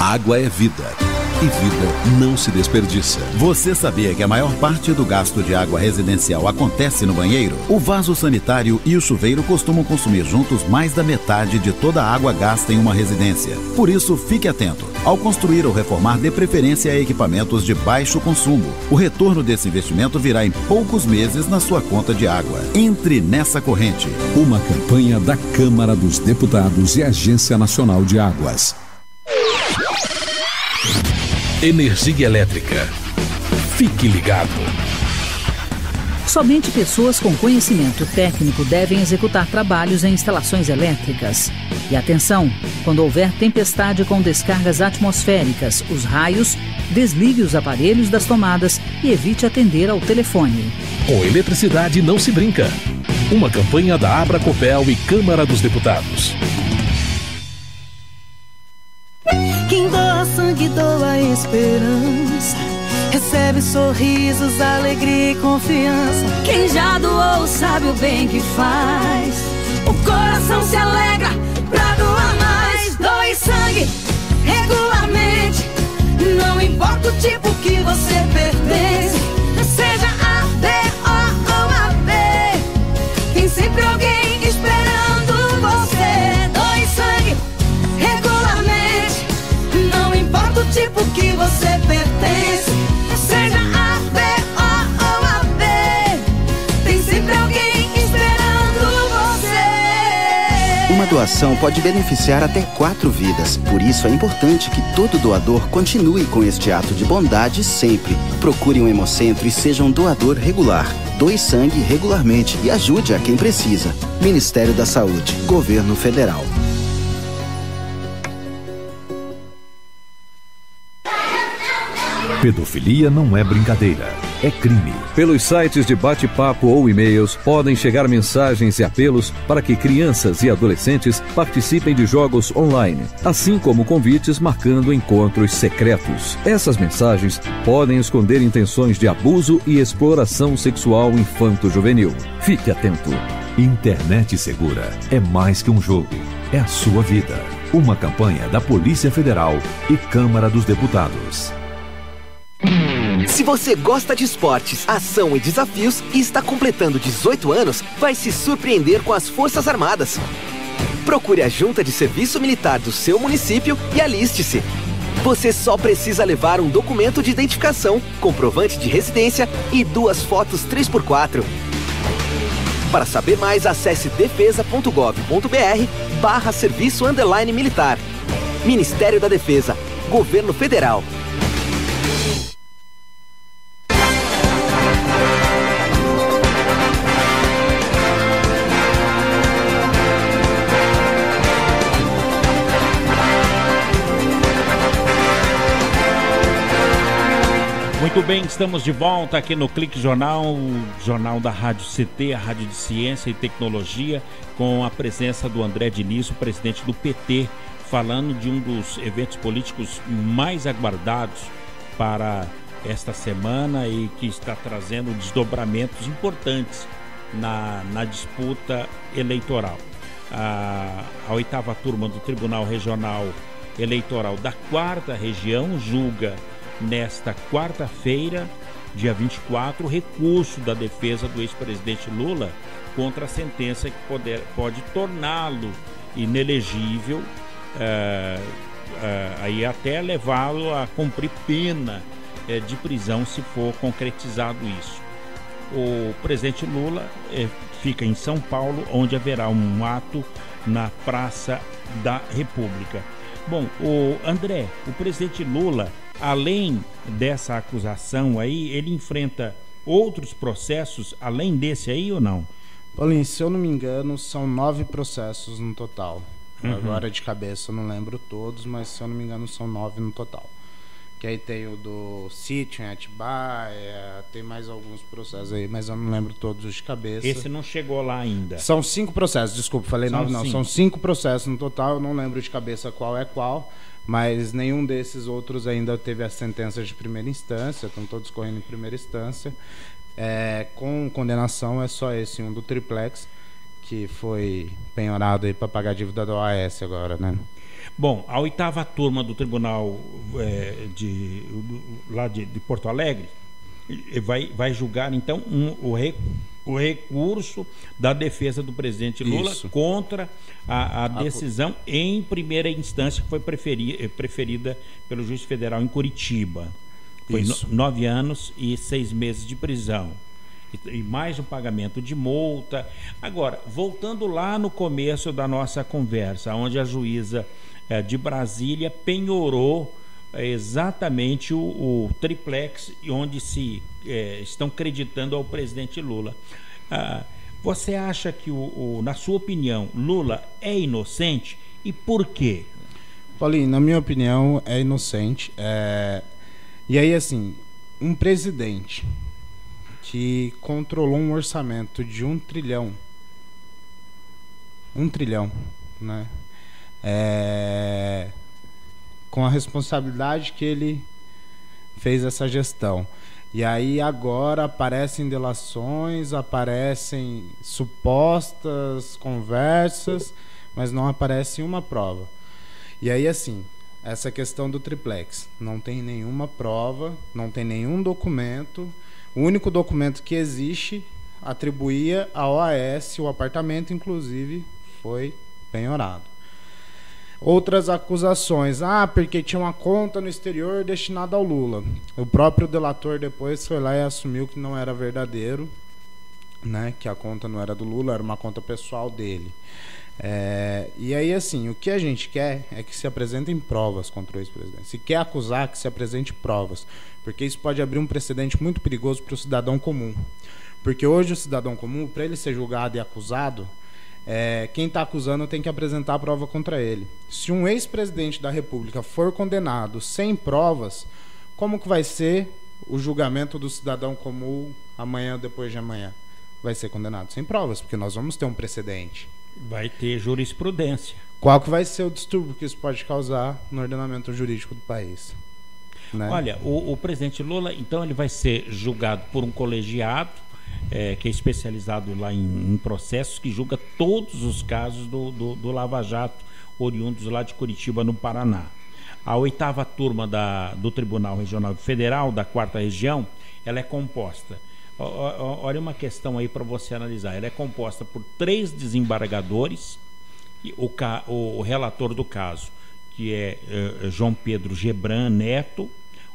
Água é vida. E vida não se desperdiça. Você sabia que a maior parte do gasto de água residencial acontece no banheiro? O vaso sanitário e o chuveiro costumam consumir juntos mais da metade de toda a água gasta em uma residência. Por isso, fique atento. Ao construir ou reformar, dê preferência a equipamentos de baixo consumo. O retorno desse investimento virá em poucos meses na sua conta de água. Entre nessa corrente. Uma campanha da Câmara dos Deputados e Agência Nacional de Águas. Energia elétrica. Fique ligado. Somente pessoas com conhecimento técnico devem executar trabalhos em instalações elétricas. E atenção, quando houver tempestade com descargas atmosféricas, os raios, desligue os aparelhos das tomadas e evite atender ao telefone. Com eletricidade não se brinca. Uma campanha da Abracopel e Câmara dos Deputados. Quem doa sangue, doa esperança. Recebe sorrisos, alegria e confiança. Quem já doou sabe o bem que faz. O coração se alegra pra doar mais. Doe sangue regularmente. Não importa o tipo que você pertence. Seja A, B, O ou AB. Tem sempre alguém esperando você. Doe sangue regularmente. Não importa o tipo que você pertence. Seja A, B, O ou AB. Tem sempre alguém esperando você. Uma doação pode beneficiar até 4 vidas. Por isso é importante que todo doador continue com este ato de bondade sempre. Procure um hemocentro e seja um doador regular. Doe sangue regularmente e ajude a quem precisa. Ministério da Saúde, Governo Federal. Pedofilia não é brincadeira, é crime. Pelos sites de bate-papo ou e-mails podem chegar mensagens e apelos para que crianças e adolescentes participem de jogos online, assim como convites marcando encontros secretos. Essas mensagens podem esconder intenções de abuso e exploração sexual infanto-juvenil. Fique atento. Internet segura é mais que um jogo, é a sua vida. Uma campanha da Polícia Federal e Câmara dos Deputados. Se você gosta de esportes, ação e desafios e está completando 18 anos, vai se surpreender com as Forças Armadas. Procure a Junta de Serviço Militar do seu município e aliste-se. Você só precisa levar um documento de identificação, comprovante de residência e 2 fotos 3x4. Para saber mais, acesse defesa.gov.br/serviço_militar. Ministério da Defesa, Governo Federal. Muito bem, estamos de volta aqui no Clique Jornal, o jornal da Rádio CT, a Rádio de Ciência e Tecnologia, com a presença do André Diniz, o presidente do PT, falando de um dos eventos políticos mais aguardados para esta semana e que está trazendo desdobramentos importantes na disputa eleitoral. A 8ª turma do Tribunal Regional Eleitoral da 4ª Região julga nesta quarta-feira, dia 24, o recurso da defesa do ex-presidente Lula contra a sentença que pode torná-lo inelegível, aí até levá-lo a cumprir pena de prisão se for concretizado isso. O presidente Lula fica em São Paulo, onde haverá um ato na Praça da República. Bom, o André, o presidente Lula, além dessa acusação aí, ele enfrenta outros processos além desse aí ou não? Paulinho, se eu não me engano, são 9 processos no total. Agora de cabeça eu não lembro todos, mas se eu não me engano são 9 no total. Que aí tem o do sítio em Atibaia, tem mais alguns processos aí, mas eu não lembro todos os de cabeça. Esse não chegou lá ainda. São 5 processos, desculpa, falei 9 não. São 5 processos no total, eu não lembro de cabeça qual é qual, mas nenhum desses outros ainda teve a sentença de primeira instância, estão todos correndo em primeira instância. Com condenação é só esse, um do triplex, que foi penhorado aí para pagar a dívida da OAS agora, né? Bom, a 8ª turma do Tribunal lá de Porto Alegre vai julgar então o recurso da defesa do presidente Lula contra a decisão em primeira instância que foi preferida pelo juiz federal em Curitiba. Foi 9 anos e 6 meses de prisão. E mais um pagamento de multa. Agora, voltando lá no começo da nossa conversa, onde a juíza de Brasília penhorou exatamente o triplex onde se estão creditando ao presidente Lula. Você acha que, na sua opinião, Lula é inocente e por quê? Paulinho, na minha opinião, é inocente. E aí, assim, um presidente que controlou um orçamento de 1 trilhão, né? Com a responsabilidade que ele fez essa gestão. E aí agora aparecem delações, aparecem supostas conversas, mas não aparece uma prova. E aí, assim, essa questão do triplex, não tem nenhuma prova, não tem nenhum documento. O único documento que existe atribuía a OAS, o apartamento inclusive foi penhorado. Outras acusações, porque tinha uma conta no exterior destinada ao Lula. O próprio delator depois foi lá e assumiu que não era verdadeiro, né? Que a conta não era do Lula, era uma conta pessoal dele. E aí, assim, o que a gente quer é que se apresentem provas contra o ex-presidente. Se quer acusar, que se apresente provas, porque isso pode abrir um precedente muito perigoso para o cidadão comum. Porque hoje o cidadão comum, para ele ser julgado e acusado, quem está acusando tem que apresentar a prova contra ele. Se um ex-presidente da República for condenado sem provas, como que vai ser o julgamento do cidadão comum amanhã ou depois de amanhã? Vai ser condenado sem provas, porque nós vamos ter um precedente. Vai ter jurisprudência. Qual que vai ser o distúrbio que isso pode causar no ordenamento jurídico do país? Né? Olha, o presidente Lula, então, ele vai ser julgado por um colegiado que é especializado lá em processos, que julga todos os casos do Lava Jato, oriundos lá de Curitiba, no Paraná. A 8ª turma do Tribunal Regional Federal, da 4ª região, ela é composta... Olha uma questão aí para você analisar. Ela é composta por 3 desembargadores, e o relator do caso, que é João Pedro Gebran Neto,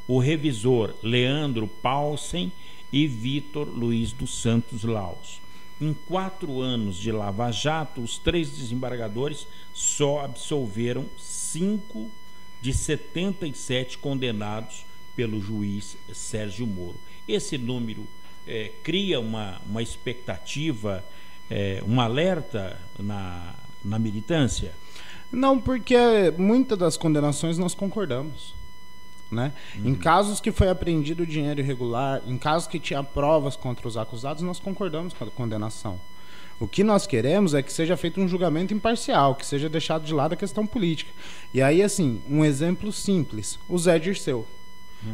o revisor Leandro Paulsen e Vitor Luiz dos Santos Laus. Em 4 anos de Lava Jato, os 3 desembargadores só absolveram 5 de 77 condenados pelo juiz Sérgio Moro. Esse número cria uma expectativa, um alerta na militância? Não, porque muitas das condenações nós concordamos, né? Em casos que foi apreendido dinheiro irregular, em casos que tinha provas contra os acusados, nós concordamos com a condenação. O que nós queremos é que seja feito um julgamento imparcial, que seja deixado de lado a questão política. E aí, assim, um exemplo simples, o Zé Dirceu.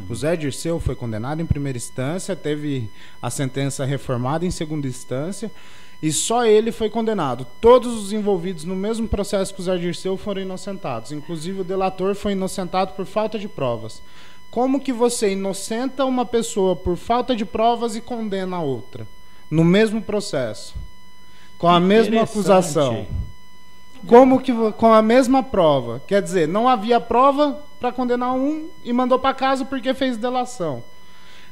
O Zé Dirceu foi condenado em primeira instância, teve a sentença reformada em segunda instância e só ele foi condenado. Todos os envolvidos no mesmo processo que o Zé Dirceu foram inocentados. Inclusive o delator foi inocentado por falta de provas. Como que você inocenta uma pessoa por falta de provas e condena a outra? No mesmo processo. Com a mesma acusação. Como que com a mesma prova? Quer dizer, não havia prova para condenar um e mandou para casa porque fez delação.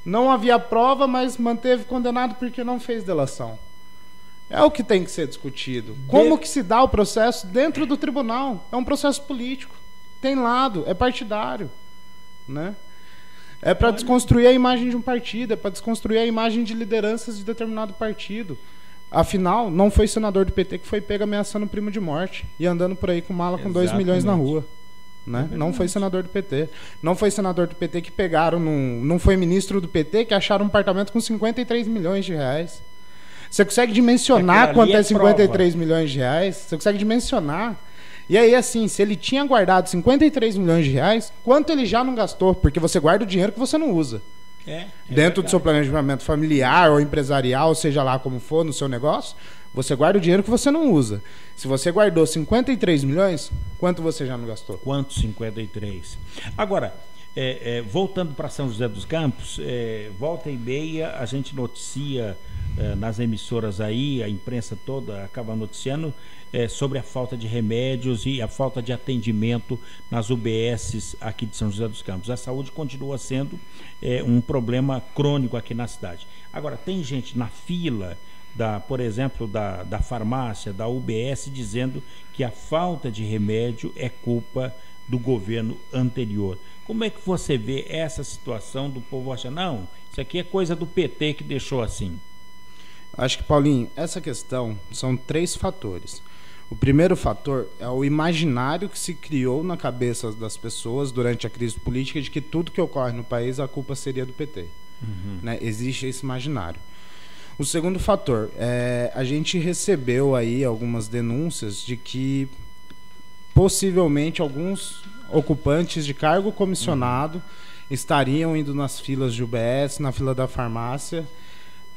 Não havia prova, mas manteve condenado porque não fez delação. É o que tem que ser discutido. Como que se dá o processo dentro do tribunal? É um processo político. tem lado, é partidário, né? É para desconstruir a imagem de um partido, é para desconstruir a imagem de lideranças de determinado partido. Afinal, não foi senador do PT que foi pego ameaçando o primo de morte e andando por aí com mala com 2 milhões na rua. Né? Não foi senador do PT. Não foi senador do PT que pegaram, não foi ministro do PT que acharam um apartamento com 53 milhões de reais. Você consegue dimensionar quanto é 53 milhões de reais? Você consegue dimensionar? E aí, assim, se ele tinha guardado 53 milhões de reais, quanto ele já não gastou? Porque você guarda o dinheiro que você não usa. Dentro do seu planejamento familiar ou empresarial, seja lá como for, no seu negócio, você guarda o dinheiro que você não usa. Se você guardou 53 milhões, quanto você já não gastou? Quanto 53? Agora, voltando para São José dos Campos, volta e meia a gente noticia nas emissoras aí, a imprensa toda acaba noticiando sobre a falta de remédios e a falta de atendimento nas UBSs aqui de São José dos Campos. A saúde continua sendo um problema crônico aqui na cidade. Agora, tem gente na fila, por exemplo, da farmácia, da UBS, dizendo que a falta de remédio é culpa do governo anterior. Como é que você vê essa situação do povo achar, não, isso aqui é coisa do PT que deixou assim? Acho que, Paulinho, essa questão são 3 fatores. O primeiro fator é o imaginário que se criou na cabeça das pessoas durante a crise política de que tudo que ocorre no país, a culpa seria do PT. Né? Existe esse imaginário. O segundo fator, a gente recebeu aí algumas denúncias de que possivelmente alguns ocupantes de cargo comissionado estariam indo nas filas de UBS, na fila da farmácia,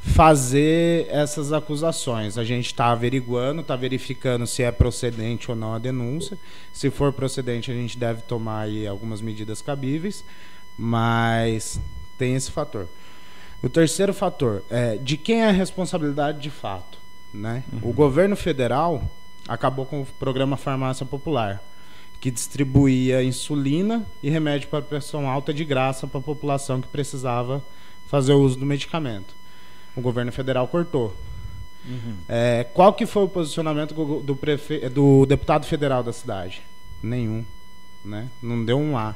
fazer essas acusações. A gente está averiguando, está verificando se é procedente ou não a denúncia. Se for procedente, a gente deve tomar aí algumas medidas cabíveis, mas tem esse fator. O terceiro fator é de quem é a responsabilidade de fato, né? O governo federal acabou com o programa Farmácia Popular, que distribuía insulina e remédio para pressão alta de graça para a população que precisava fazer o uso do medicamento. O governo federal cortou. Qual que foi o posicionamento do deputado federal da cidade? Nenhum, né? Não deu um A.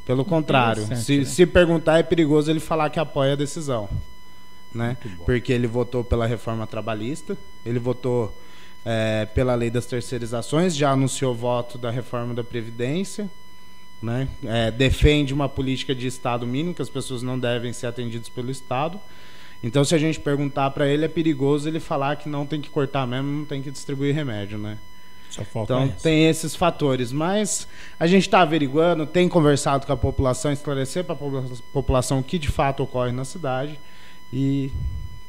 Pelo contrário, se perguntar, é perigoso ele falar que apoia a decisão, né? Porque ele votou pela reforma trabalhista, ele votou pela lei das terceirizações, já anunciou voto da reforma da Previdência, né? Defende uma política de Estado mínimo, que as pessoas não devem ser atendidas pelo Estado. Então, se a gente perguntar para ele, é perigoso ele falar que não tem que cortar mesmo, não tem que distribuir remédio, né? Só falta então, tem esses fatores. Mas a gente está averiguando, tem conversado com a população, esclarecer para a população o que de fato ocorre na cidade. E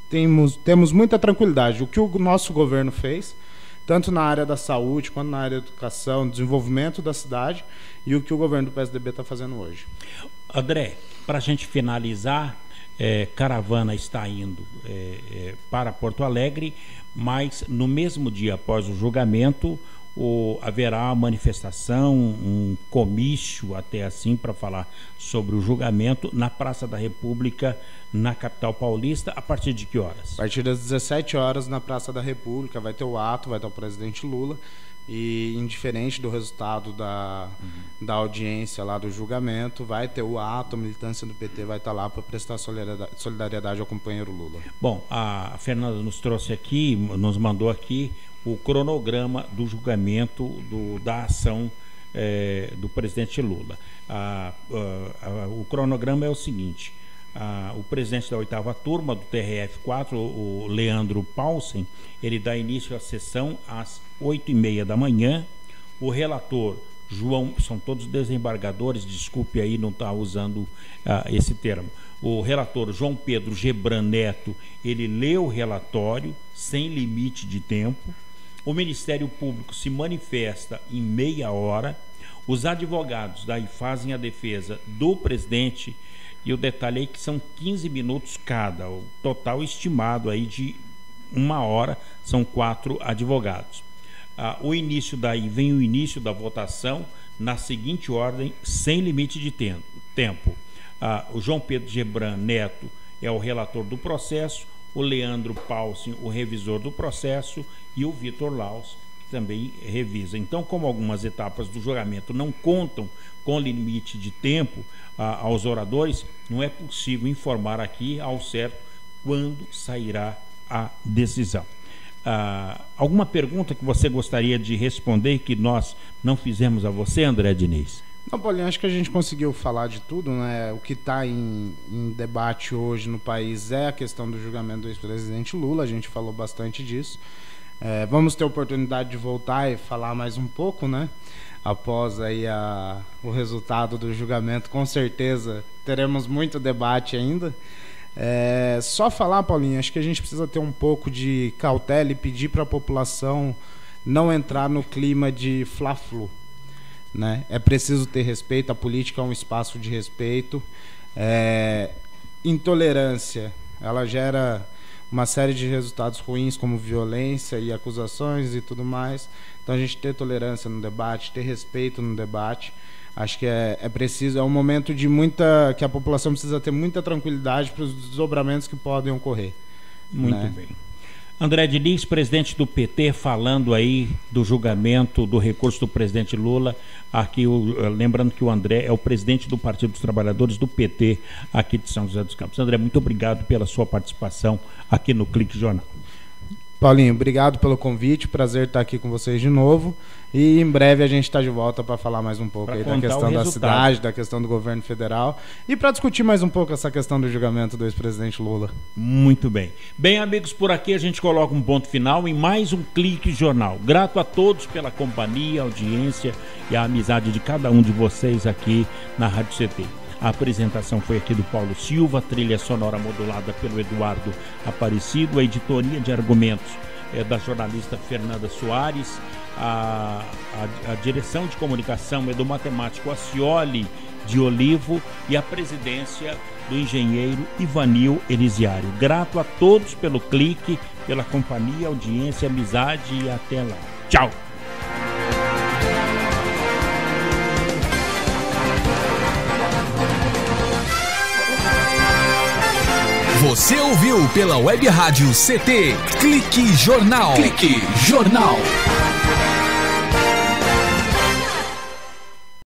temos muita tranquilidade. O que o nosso governo fez, tanto na área da saúde, quanto na área da educação, desenvolvimento da cidade, e o que o governo do PSDB está fazendo hoje. André, para a gente finalizar, caravana está indo para Porto Alegre, mas no mesmo dia após o julgamento haverá uma manifestação, um comício até assim para falar sobre o julgamento na Praça da República, na capital paulista. A partir de que horas? A partir das 17 horas na Praça da República vai ter o ato, vai ter o presidente Lula. E indiferente do resultado da audiência lá do julgamento, vai ter o ato, a militância do PT vai estar lá para prestar solidariedade ao companheiro Lula. Bom, a Fernanda nos trouxe aqui, nos mandou aqui o cronograma do julgamento da ação do presidente Lula. O cronograma é o seguinte: o presidente da 8ª turma do TRF4, o Leandro Paulsen, ele dá início à sessão às 8h30 da manhã. O relator João, são todos desembargadores, desculpe aí não estar usando esse termo. O relator João Pedro Gebran Neto, ele lê o relatório sem limite de tempo. O Ministério Público se manifesta em meia hora. Os advogados daí fazem a defesa do presidente. E o detalhe é que são 15 minutos cada, o total estimado aí de 1 hora, são 4 advogados. O início daí, vem o início da votação na seguinte ordem, sem limite de tempo. O João Pedro Gebran Neto é o relator do processo, o Leandro Paulsen, o revisor do processo, e o Vitor Laus, também revisa. Então, como algumas etapas do julgamento não contam com limite de tempo aos oradores, não é possível informar aqui ao certo quando sairá a decisão. Alguma pergunta que você gostaria de responder que nós não fizemos a você, André Diniz? Não, Paulinho, acho que a gente conseguiu falar de tudo, né? O que está em debate hoje no país é a questão do julgamento do ex-presidente Lula, a gente falou bastante disso. Vamos ter a oportunidade de voltar e falar mais um pouco, né? Após aí o resultado do julgamento, com certeza teremos muito debate ainda. Só falar, Paulinho, acho que a gente precisa ter um pouco de cautela e pedir para a população não entrar no clima de fla-flu, né? É preciso ter respeito, a política é um espaço de respeito. Intolerância, ela gera uma série de resultados ruins, como violência e acusações e tudo mais. Então a gente ter tolerância no debate, ter respeito no debate, acho que é preciso, é um momento de que a população precisa ter muita tranquilidade para os desdobramentos que podem ocorrer. Muito bem. André Diniz, presidente do PT, falando aí do julgamento do recurso do presidente Lula. Aqui, lembrando que o André é o presidente do Partido dos Trabalhadores do PT aqui de São José dos Campos. André, muito obrigado pela sua participação aqui no Clique Jornal. Paulinho, obrigado pelo convite, prazer estar aqui com vocês de novo, e em breve a gente está de volta para falar mais um pouco aí da questão da cidade, da questão do governo federal e para discutir mais um pouco essa questão do julgamento do ex-presidente Lula. Muito bem. Bem, amigos, por aqui a gente coloca um ponto final em mais um Clique Jornal. Grato a todos pela companhia, audiência e a amizade de cada um de vocês aqui na Rádio CT. A apresentação foi aqui do Paulo Silva, trilha sonora modulada pelo Eduardo Aparecido, a editoria de argumentos é da jornalista Fernanda Soares, a direção de comunicação é do matemático Acioli de Olivo e a presidência do engenheiro Ivanil Elisiário. Grato a todos pelo clique, pela companhia, audiência, amizade e até lá. Tchau! Você ouviu pela Web Rádio CT Clique Jornal. Clique Jornal.